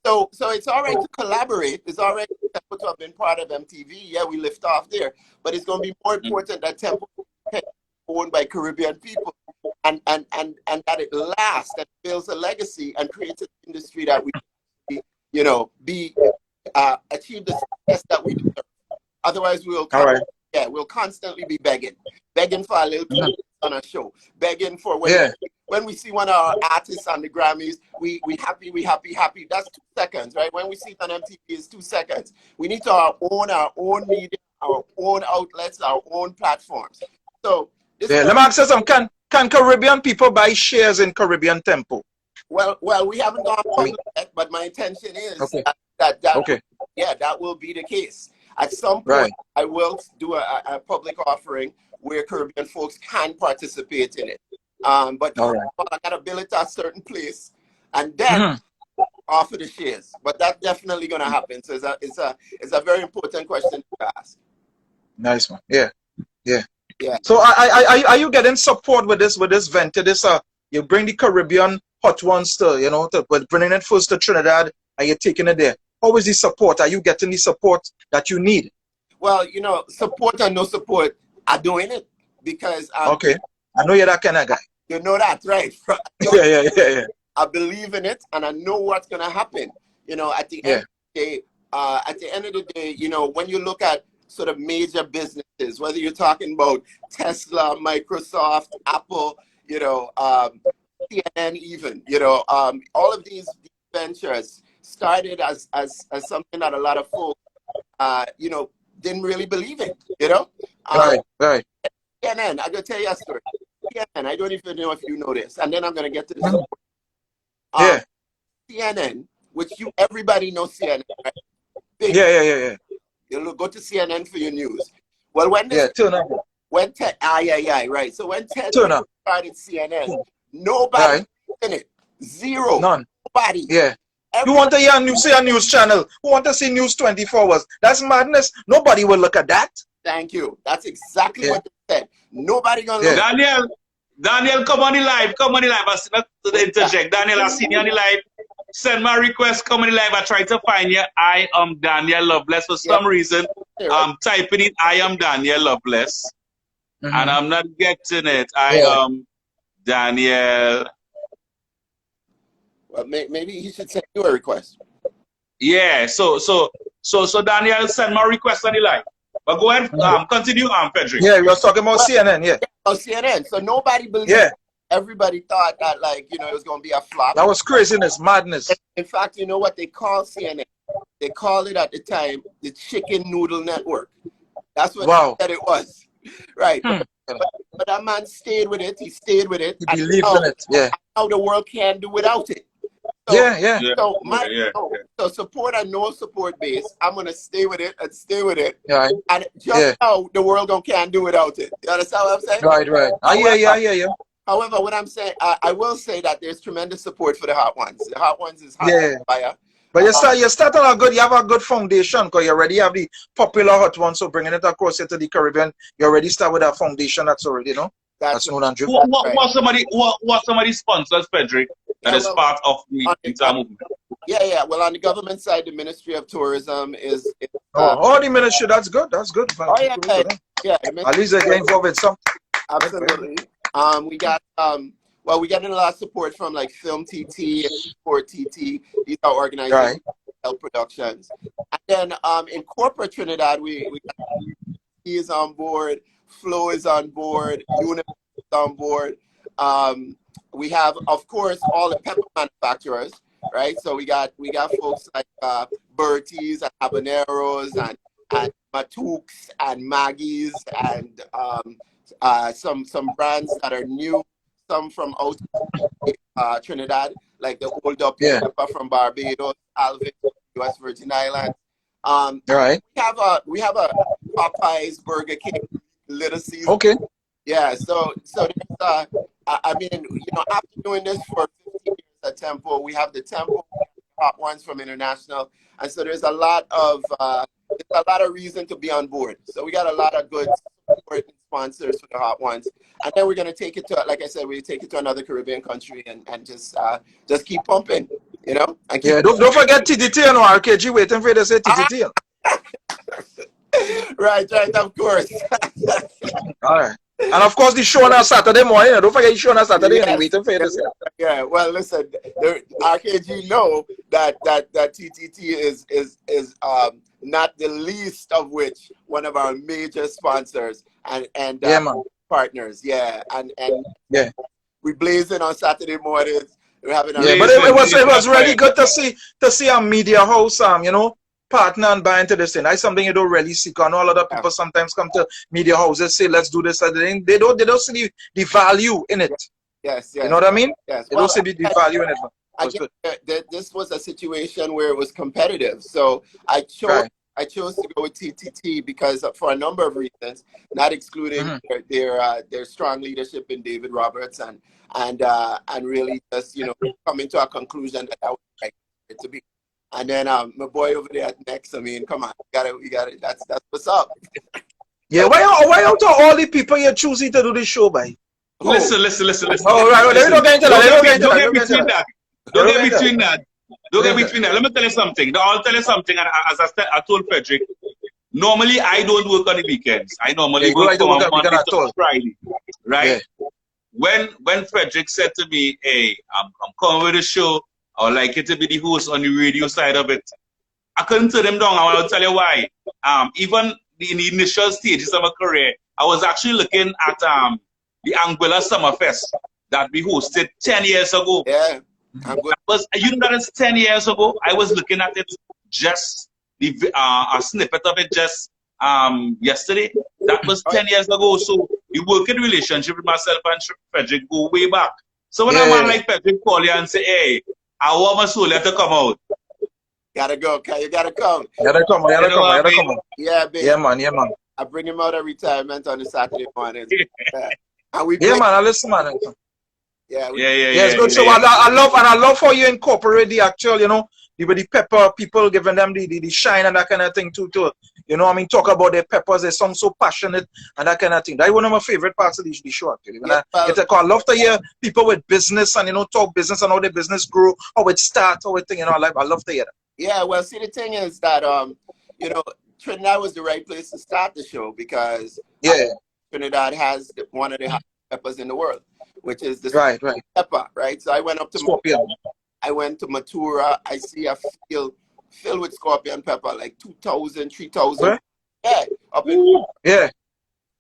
Speaker 5: So it's all right to collaborate. It's all right to have been part of MTV. Yeah, we lift off there. But it's going to be more important that Temple is owned by Caribbean people and that it lasts, that builds a legacy and creates an industry that we, achieve the success that we deserve. Otherwise, we'll constantly be begging for a little piece on a show, begging for when we see one of our artists on the Grammys, we happy. That's 2 seconds, right? When we see it on MTV, it's 2 seconds. We need to own our own media, our own outlets, our own platforms. So
Speaker 1: let me ask you something. Can Caribbean people buy shares in Caribbean Tempo?
Speaker 5: Well, we haven't gone public yet, but my intention is that will be the case. At some point, I will do a public offering where Caribbean folks can participate in it. But I gotta build it at a certain place and then offer the shares. But that's definitely gonna happen. So it's a very important question to ask.
Speaker 1: Nice one. Yeah. So are you getting support with this venture? You bring the Caribbean hot ones to bringing it first to Trinidad and you're taking it there. How is the support? Are you getting the support that you need?
Speaker 5: Well, support or no support, I'm doing it because I
Speaker 1: know you're that kind of guy.
Speaker 5: You know that, right?
Speaker 1: Yeah.
Speaker 5: I believe in it, and I know what's gonna happen. At the end of the day, when you look at sort of major businesses, whether you're talking about Tesla, Microsoft, Apple, CNN, even, all of these ventures started as something that a lot of folks, didn't really believe in.
Speaker 1: Right.
Speaker 5: CNN, I'm gonna tell you a story. CNN, I don't even know if you know this, and then I'm gonna get to the support. CNN, which everybody knows CNN, right?
Speaker 1: Yeah.
Speaker 5: You'll go to CNN for your news. Well, when
Speaker 1: Ted,
Speaker 5: right. So when Ted started CNN, nobody in it, zero,
Speaker 1: none,
Speaker 5: nobody.
Speaker 1: Yeah. You want to see a news channel? Who want to see News 24 hours? That's madness. Nobody will look at that.
Speaker 5: Thank you. That's exactly what they said. Nobody gonna look.
Speaker 2: Daniel, come on the live. I see not to interject. Daniel, I see you on the live. Send my request. Come on the live. I try to find you. I am Daniel Loveless. For some reason, I'm typing in I am Daniel Loveless, and I'm not getting it. I am Daniel.
Speaker 5: Well, maybe he should send you a request.
Speaker 2: Yeah. So Daniel, send my request on the live. But go ahead, continue on, Frederick.
Speaker 1: Yeah, you're talking about CNN,
Speaker 5: CNN. So nobody believed it. Everybody thought that, it was going to be a flop.
Speaker 1: That was craziness, madness.
Speaker 5: In fact, you know what they call CNN? They called it at the time the Chicken Noodle Network. That's what they said it was. Right. But that man stayed with it. He stayed with it.
Speaker 1: He believed in it. Yeah.
Speaker 5: Now the world can't do without it. So support and no support base. I'm gonna stay with it and stay with it.
Speaker 1: Right.
Speaker 5: And just how the world can't do without it. You understand what I'm saying?
Speaker 1: Right. Yeah.
Speaker 5: However, what I'm saying, I will say that there's tremendous support for the hot ones. The hot ones is hot fire.
Speaker 1: But you start on you have a good foundation because you already have the popular hot ones. So bringing it across into the Caribbean, you already start with a foundation that's already that's known and driven.
Speaker 2: What somebody sponsors, Frederick, that is part of the entire movement?
Speaker 5: Yeah. Well, on the government side, the Ministry of Tourism is.
Speaker 1: The ministry, that's good. That's good.
Speaker 5: Yeah.
Speaker 1: At least they get involved in something.
Speaker 5: Absolutely. We got we're getting a lot of support from like Film TT and Sport TT. These are organizations, help productions. And then in corporate Trinidad, we got is on board, Flow is on board, Unit is on board. We have, of course, all the pepper manufacturers, right? So we got folks like Bertie's and Habaneros and Matooks and Maggie's and some brands that are new, some from out Trinidad. like the old up
Speaker 1: Yeah.
Speaker 5: pepper from Barbados, Alvin, U.S. Virgin Islands.
Speaker 1: Right.
Speaker 5: We have a Popeyes, Burger King, Little Caesars.
Speaker 1: Okay.
Speaker 5: Yeah, so there's I mean, you know, after doing this for 15 years at Tempo, we have the Tempo hot ones from international, and so there's a lot of reason to be on board. So we got a lot of good support and sponsors for the hot ones, and then we're gonna take it to, like I said, we take it to another Caribbean country and just keep pumping, you know. And keep
Speaker 1: don't forget TTT and RKG waiting for you to say TTT.
Speaker 5: Right, of course.
Speaker 1: All right. And of course, the show on Saturday morning. Don't forget the show on Saturday. Yes, and waiting for you to say.
Speaker 5: Yeah. Well, listen, the RKG know that TTT is not the least of which one of our major sponsors and partners. Yeah, and
Speaker 1: yeah,
Speaker 5: we blazing on Saturday mornings. We're having
Speaker 1: but it was really good to see a media house, you know, partner and buy into this thing. That's something you don't really see. I know a lot of people sometimes come to media houses, say, let's do this. And they don't see the value in it.
Speaker 5: Yes.
Speaker 1: You know what I mean?
Speaker 5: Yes.
Speaker 1: They don't see the value in it.
Speaker 5: This was a situation where it was competitive. So I chose to go with TTT because for a number of reasons, not excluding their strong leadership in David Roberts and really just, you know, coming to a conclusion that was right to be. And then my boy over there next, I mean, come on, you got it. That's what's up.
Speaker 1: Yeah, why out of all the people you're choosing to do this show by?
Speaker 2: Listen.
Speaker 1: Oh, right, let me not get into that.
Speaker 2: Don't get between that. Don't get between that. Let me tell you something. I'll tell you something. And as I told Frederick, normally I don't work on the weekends. I normally work from Monday to Friday. Right? Yeah. When Frederick said to me, hey, I'm coming with the show, I would like it to be the host on the radio side of it, I couldn't turn him down. I want to tell you why. Even in the initial stages of my career, I was actually looking at the Anguilla Summerfest that we hosted 10 years ago.
Speaker 5: Yeah.
Speaker 2: You know that it's 10 years ago. I was looking at it just a snippet of it just yesterday. That was 10 years ago. So the working relationship with myself and Frederick go way back. So when a man like Frederick call you and say, hey, I want my soul to come out.
Speaker 5: Gotta go, okay? You gotta come.
Speaker 1: You gotta come.
Speaker 5: Yeah, baby.
Speaker 1: Yeah, man.
Speaker 5: I bring him out of retirement on a Saturday morning. And we
Speaker 1: man, I listen, man.
Speaker 5: Yeah,
Speaker 1: it's good. So I love how you incorporate the actual, you know, the pepper people, giving them the shine and that kind of thing too. You know, I mean, talk about their peppers. They sound so passionate and that kind of thing. That's one of my favorite parts of the show, actually. I love to hear people with business and, you know, talk business and how their business grow, how it starts, how it thing. You know, I love to hear that.
Speaker 5: Yeah, well, see, the thing is that you know, Trinidad was the right place to start the show because Trinidad has one of the hottest peppers in the world, which is the pepper, right? So I went up to
Speaker 1: Scorpion.
Speaker 5: I went to Matura. I see a field filled with scorpion pepper, like 2,000, 3,000. Yeah, up in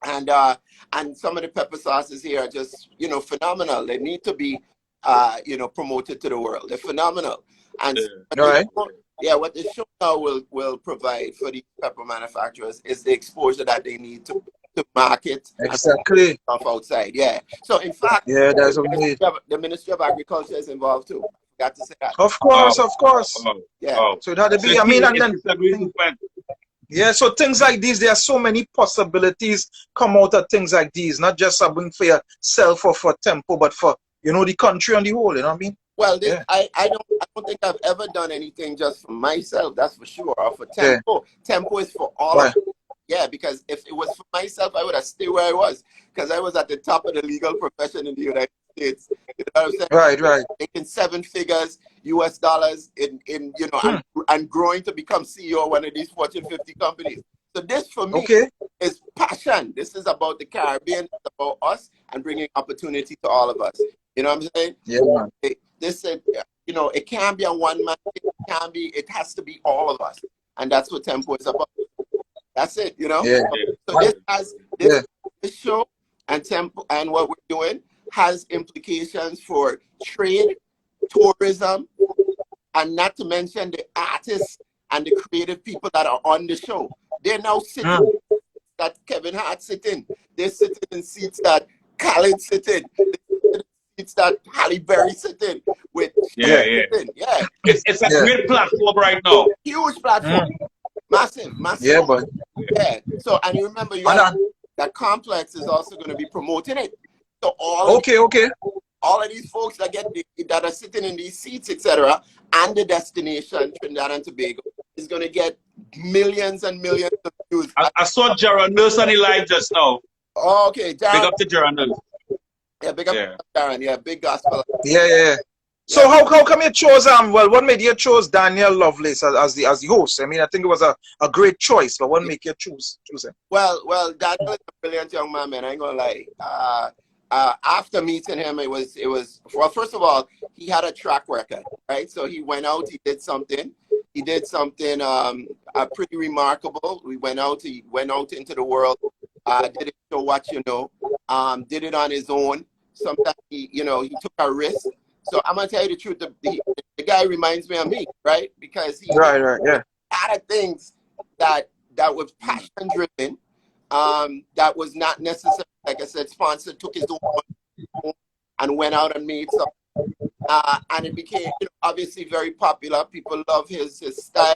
Speaker 5: and some of the pepper sauces here are just, you know, phenomenal. They need to be you know, promoted to the world. They're phenomenal. And what the show now will provide for the pepper manufacturers is the exposure that they need to market
Speaker 1: exactly
Speaker 5: stuff outside. Yeah. So in fact,
Speaker 1: that's
Speaker 5: the Ministry of Agriculture is involved too. Got to say that.
Speaker 1: Of course.
Speaker 5: Yeah.
Speaker 1: So it had to be. I mean, and then so things like these, there are so many possibilities come out of things like these. Not just something for yourself or for Tempo, but for, you know, the country on the whole. You know what I mean?
Speaker 5: Well, I don't think I've ever done anything just for myself. That's for sure. Or for Tempo. Tempo is for all of us. Yeah, because if it was for myself, I would have stayed where I was because I was at the top of the legal profession in the United States. You know what I'm saying?
Speaker 1: Right.
Speaker 5: Making 7 figures US dollars in you know, and growing to become CEO of one of these Fortune 50 companies. So this for me is passion. This is about the Caribbean, it's about us and bringing opportunity to all of us. You know what I'm saying?
Speaker 1: Yeah.
Speaker 5: This you know, it can't be a one-man thing. It has to be all of us. And that's what Tempo is about. That's it, you know?
Speaker 1: Yeah.
Speaker 5: So this show and Tempo and what we're doing has implications for trade, tourism, and not to mention the artists and the creative people that are on the show. They're now sitting that Kevin Hart sitting. They're sitting in seats that Khaled sitting. seats that Halle Berry sitting with.
Speaker 2: Yeah.
Speaker 5: Yeah.
Speaker 2: It's a great platform right now.
Speaker 5: Huge platform. Massive.
Speaker 1: Yeah, but
Speaker 5: Yeah. So, and you remember, that Complex is also going to be promoting it. So
Speaker 1: okay.
Speaker 5: all of these folks that are sitting in these seats, etc., and the destination Trinidad and Tobago is going to get millions and millions of views.
Speaker 2: I saw Jaron Nurse on the live just now.
Speaker 5: Oh, okay, Darren.
Speaker 2: Big up to Jaron Nurse.
Speaker 5: Yeah, big up to Darren. Yeah, big gospel.
Speaker 1: Yeah. So how come you chose what made you choose Daniel Lovelace as the host? I mean, I think it was a great choice, but what made you choose him?
Speaker 5: Well, Daniel is a brilliant young man, man. I ain't gonna lie. After meeting him, it was well, first of all, he had a track record, right? So he went out, he did something pretty remarkable. He went out into the world, did it to what you know, did it on his own. Sometimes he took a risk. So I'm gonna tell you the truth. The guy reminds me of me, right? Because he
Speaker 1: right, yeah.
Speaker 5: A lot of things that was passion driven. That was not necessarily, like I said, sponsor took his own money and went out and made something. And it became obviously very popular. People love his style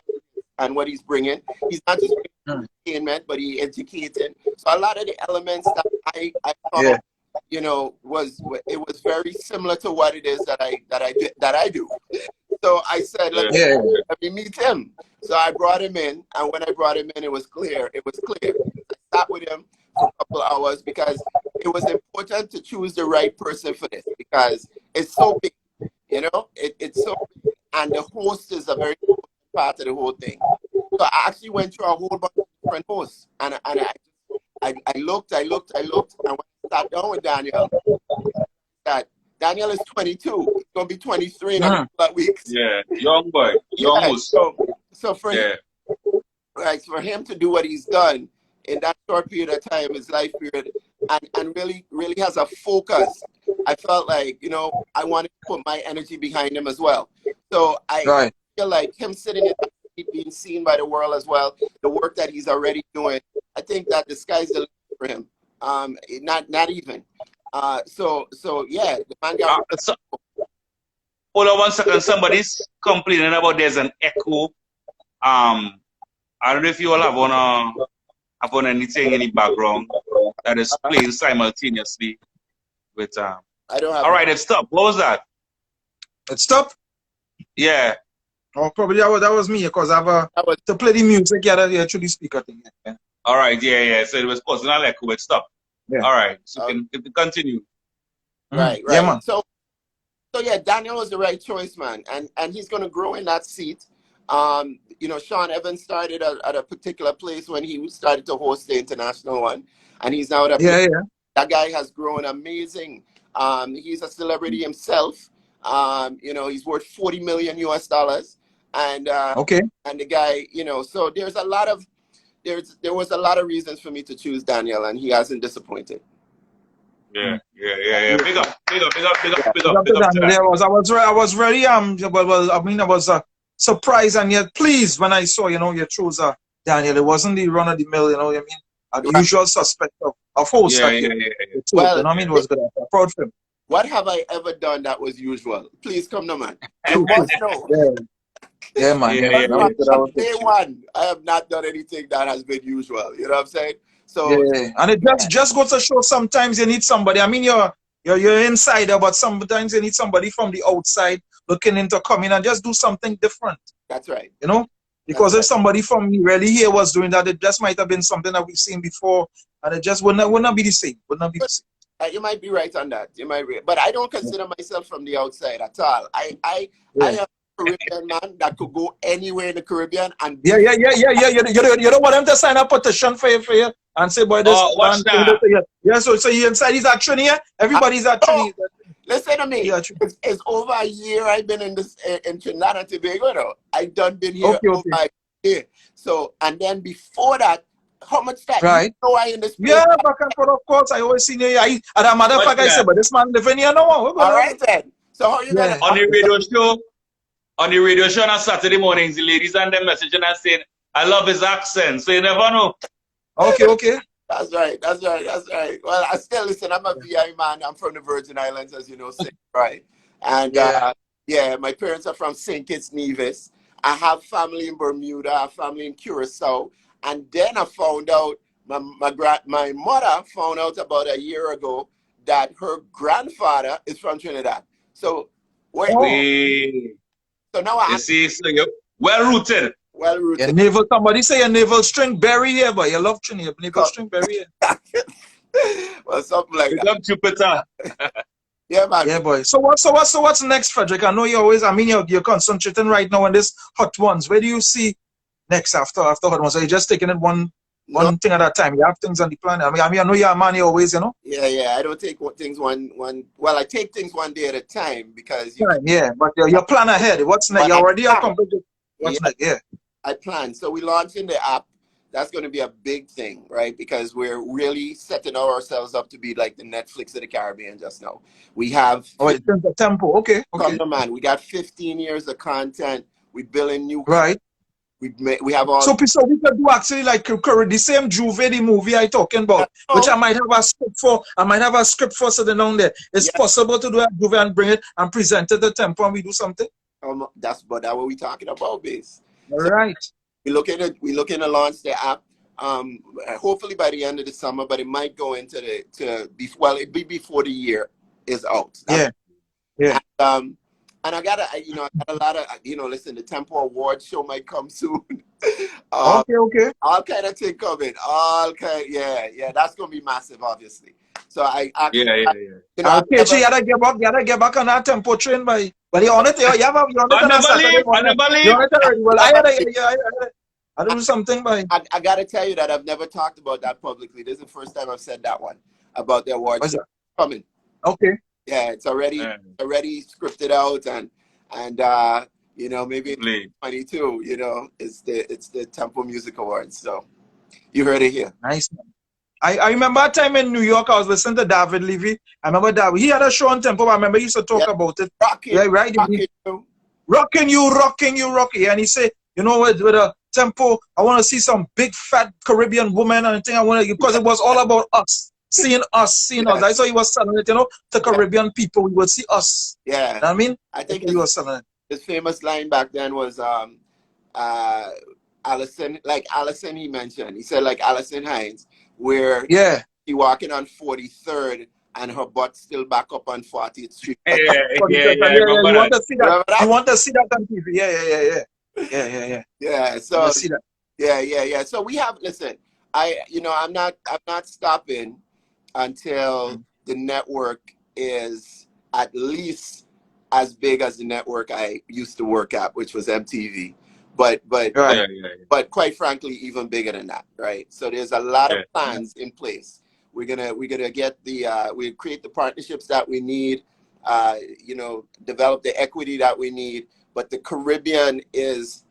Speaker 5: and what he's bringing. He's not just bringing entertainment, but he educated. So a lot of the elements that I thought, was very similar to what it is that I do. So I said, let me meet him. So I brought him in, and when I brought him in, it was clear. I sat with him for a couple of hours because it was important to choose the right person for this because it's so big, it's so big, and the host is a very important part of the whole thing. So I actually went through a whole bunch of different hosts, and I looked, and when I sat down with Daniel, that Daniel is 22. He's gonna be 23 in a couple of weeks.
Speaker 2: Yeah, young boy, young host.
Speaker 5: So for him, for him to do what he's done in that short period of time, his life period, and really has a focus, I felt like, I wanted to put my energy behind him as well. So I feel like him sitting in that seat, being seen by the world as well, the work that he's already doing, I think that the sky's the limit for him. Not even. So yeah, the man got.
Speaker 2: Hold on 1 second. Somebody's complaining about there's an echo. I don't know if you all have on anything in the background that is playing simultaneously with
Speaker 5: I don't have.
Speaker 2: All right, it stopped. What was that?
Speaker 1: It stopped?
Speaker 2: Yeah.
Speaker 1: Oh, probably that was me because to play the music. Yeah, that actually speaker thing. Yeah.
Speaker 2: All right. Yeah. So it was causing an echo. It stopped. Yeah. All right. So you can continue.
Speaker 5: Right.
Speaker 1: Yeah, man.
Speaker 5: So yeah, Daniel was the right choice, man, and he's gonna grow in that seat. Sean Evans started at a particular place when he started to host the international one, and he's now at a place. That guy has grown amazing. He's a celebrity himself. He's worth $40 million US, and and the guy, so there was a lot of reasons for me to choose Daniel, and he hasn't disappointed.
Speaker 2: Yeah. Big up.
Speaker 1: I was very I was surprised and yet pleased when I saw you chose Daniel. It wasn't the run of the mill, the usual suspect of host. Well, it was good. I'm proud for him.
Speaker 5: What have I ever done that was usual? Please come no man. You must know.
Speaker 1: Yeah, man.
Speaker 5: From day one, I have not done anything that has been usual. You know what I'm saying? So
Speaker 1: and it just goes to show sometimes you need somebody. I mean, you're insider, but sometimes you need somebody from the outside looking in to come in and just do something different.
Speaker 5: That's right.
Speaker 1: Because if somebody from really here was doing that, it just might have been something that we've seen before, and it just would not be the same.
Speaker 5: You might be right on that. But I don't consider myself from the outside at all. I am a Caribbean man that could go anywhere in the Caribbean and
Speaker 1: You don't want them to sign a petition for you and say, boy, this man. So you inside his action here. Everybody's actually.
Speaker 5: Listen to me. It's over a year I've been in Trinidad and Tobago. I done been here over a year. So and then before that, how much time?
Speaker 1: Right.
Speaker 5: I in this place?
Speaker 1: Yeah, back and forth, of course. I always see you. And a matter of fact, I said, but this man living here now.
Speaker 5: All right then. So how you gonna
Speaker 2: on the radio show on Saturday mornings, the ladies and them messaging and saying, I love his accent. So you never know.
Speaker 1: Okay.
Speaker 5: That's right. That's right. That's right. Well, I still listen. I'm a VI man. I'm from the Virgin Islands, as you know, right? And yeah, my parents are from St. Kitts Nevis. I have family in Bermuda. I have family in Curacao. And then I found out my mother found out about a year ago that her grandfather is from Trinidad. So wait. So now
Speaker 2: you see, so you're well rooted.
Speaker 5: Well rooted.
Speaker 1: Your navel, somebody say your naval string berry here, but you love Trinidad. Naval string berry here.
Speaker 5: Well, something like that.
Speaker 2: Up Jupiter.
Speaker 5: Yeah, man.
Speaker 1: Yeah, boy. So what's next, Frederick? I know you always. I mean, you're concentrating right now on this hot ones. Where do you see next after hot ones? Are you just taking it one thing at a time? You have things on the plan. I mean, I know you're a man. You always, you know.
Speaker 5: Yeah. I don't take things one. Well, I take things one day at a time because.
Speaker 1: But your plan ahead. What's next? You already accomplished. What's next? Yeah.
Speaker 5: I plan. So we launching the app. That's going to be a big thing, right? Because we're really setting ourselves up to be like the Netflix of the Caribbean just now. We have...
Speaker 1: Oh, it's in the tempo. Okay.
Speaker 5: Come on, man. We got 15 years of content. We're building new...
Speaker 1: Right.
Speaker 5: We have all...
Speaker 1: So we could do actually like the same Juve, the movie I talking about, which I might have a script for. I might have a script for sitting down there. It's possible to do a Juve and bring it and present it to tempo and we do something?
Speaker 5: That's what we're talking about, base.
Speaker 1: All right.
Speaker 5: We're looking to launch the app. Hopefully by the end of the summer, but it might go into it'd be before the year is out.
Speaker 1: Yeah.
Speaker 5: And I got a lot of listen, the Tempo Awards show might come soon.
Speaker 1: Okay.
Speaker 5: All kind of thing coming. That's gonna be massive, obviously. So I
Speaker 1: you gotta get back on that tempo train, but you're on it. You have on Saturday morning. You're on it already. Well, I do something, by.
Speaker 5: I gotta tell you that I've never talked about that publicly. This is the first time I've said that one about the awards coming.
Speaker 1: Okay.
Speaker 5: Yeah, it's already scripted out and maybe 22. It's the Tempo Music Awards. So you heard it here.
Speaker 1: Nice. I remember a time in New York, I was listening to David Levy. I remember that he had a show on Tempo. I remember he used to talk about it. Rocking you. And he said, with a Tempo, I want to see some big fat Caribbean woman and thing. Because it was all about us, seeing us. That's how he was selling it, to Caribbean people. We would see us.
Speaker 5: Yeah.
Speaker 1: You know what I mean?
Speaker 5: I think
Speaker 1: he was selling it.
Speaker 5: His famous line back then was Allison, he mentioned. He said, like Allison Hines, where she walking on 43rd and her butt still back up on 40th Street.
Speaker 1: You want to see that? You want to see that on TV? Yeah.
Speaker 5: So yeah. So we have. Listen, I'm not stopping until the network is at least as big as the network I used to work at, which was MTV. But quite frankly, even bigger than that, right? So there's a lot of plans in place. We're gonna get we create the partnerships that we need, develop the equity that we need. But the Caribbean is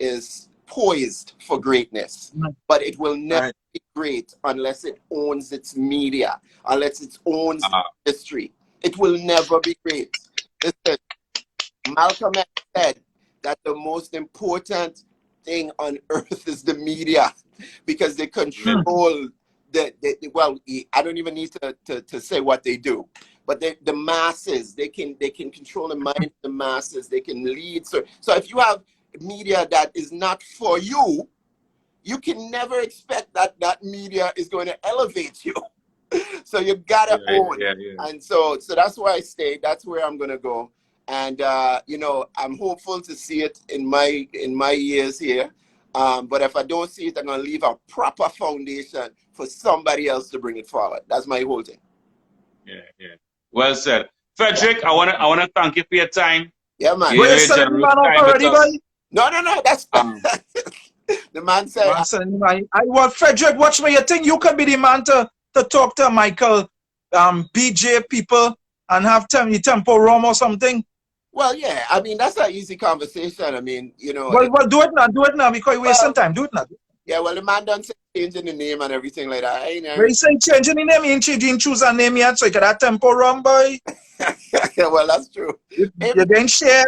Speaker 5: poised for greatness, but it will never be great unless it owns its media, unless it owns history. It will never be great. Listen, Malcolm X said that the most important thing on earth is the media because they control I don't even need to say what they do, but the masses, they can control the mind of the masses, they can lead. So if you have media that is not for you, you can never expect that media is going to elevate you. So you gotta own. And so that's where I stay. That's where I'm gonna go. And I'm hopeful to see it in my years here. But if I don't see it, I'm gonna leave a proper foundation for somebody else to bring it forward. That's my whole thing.
Speaker 2: Yeah. Well said, Frederick. I wanna thank you for your time.
Speaker 5: Yeah, man.
Speaker 1: Were you selling man up already, buddy?
Speaker 5: No. That's the man said.
Speaker 1: I want Frederick. Watch me. You think you could be the man to talk to Michael, BJ people and have Tempo Roma or something?
Speaker 5: Well, yeah. I mean, that's an easy conversation. I mean,
Speaker 1: Well, do it now because you're wasting time. Do it now.
Speaker 5: Yeah, well, the man done say changing the name and everything like that.
Speaker 1: When you say changing the name, you didn't choose a name yet, so you got that Tempo Rum, boy.
Speaker 5: Well, that's true.
Speaker 1: You're getting shares,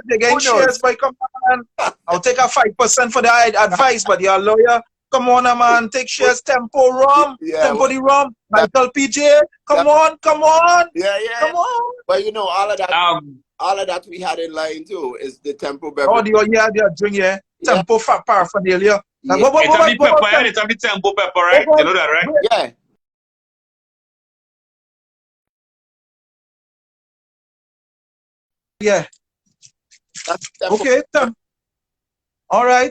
Speaker 1: boy. Come on. I'll take a 5% for the advice, but you're a lawyer. Come on, man. Take shares. Tempo rum.
Speaker 5: Yeah,
Speaker 1: Tempo the rum. Michael PJ. Come on. Come on.
Speaker 5: Yeah.
Speaker 1: Come on.
Speaker 5: But you know, all of that we had in line too is the Tempo
Speaker 1: Oh,
Speaker 5: beverage.
Speaker 1: the drink, yeah.
Speaker 5: Yeah.
Speaker 1: Tempo paraphernalia.
Speaker 5: Yeah.
Speaker 1: Like,
Speaker 2: It's on the pepper, yeah? It's on the tempo pepper, right? You know that, right?
Speaker 5: Yeah.
Speaker 1: Yeah.
Speaker 5: That's Tempo.
Speaker 1: Okay. All right.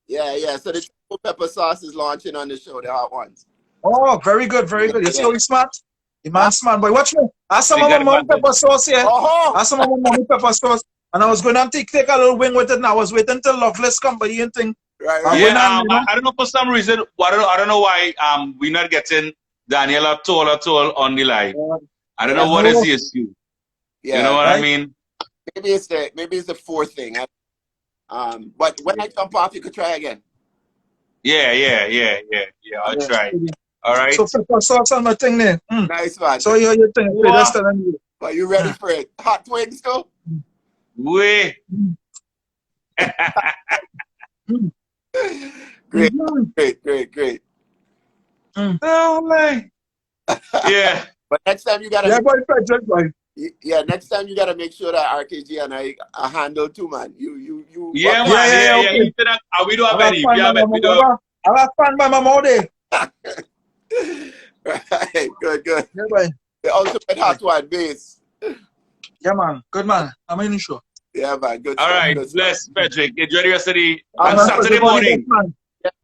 Speaker 5: Yeah. So the Tempo pepper sauce is launching on the show, the hot ones.
Speaker 1: Oh, very good. You see how he's smart? The man's smart. Boy, watch me. Ask some
Speaker 2: They
Speaker 1: of my
Speaker 2: got
Speaker 1: mom
Speaker 2: advantage.
Speaker 1: pepper sauce here.
Speaker 5: Oh,
Speaker 1: Ask some of my mom pepper sauce. And I was going to take a little wing with it, and I was waiting till Loveless company and thing.
Speaker 5: right.
Speaker 2: Yeah,
Speaker 1: You know?
Speaker 2: I don't know for some reason. I don't know why we're not getting Daniela Toll on the line. I don't know what is the issue.
Speaker 5: Yeah.
Speaker 2: You know what I mean?
Speaker 5: Maybe it's the fourth thing. But when I jump off, you could try again.
Speaker 2: Yeah. I'll try. All right.
Speaker 1: So pepper sauce on my thing there.
Speaker 5: Nice man.
Speaker 1: So you think that's telling you.
Speaker 5: Are you ready for it? Hot wings too?
Speaker 2: Way.
Speaker 5: Great.
Speaker 2: Oh my. Yeah.
Speaker 5: But next time you gotta
Speaker 1: boy.
Speaker 5: next time you gotta make sure that RKG and I handle too, man. You
Speaker 2: Yeah, man.
Speaker 1: Yeah.
Speaker 2: Yeah.
Speaker 1: Okay.
Speaker 2: We don't have
Speaker 1: I
Speaker 2: any. We don't.
Speaker 1: have fun by my mouth there.
Speaker 5: Right. Good.
Speaker 1: Yeah, boy.
Speaker 5: The ultimate hot one base.
Speaker 1: Yeah, man. Good man. I'm in the show.
Speaker 5: Yeah, man. Good
Speaker 2: All
Speaker 5: stuff.
Speaker 2: right.
Speaker 5: Good stuff.
Speaker 2: Bless Frederick. Enjoy the rest of the
Speaker 1: I'm
Speaker 2: Saturday morning.
Speaker 1: Man.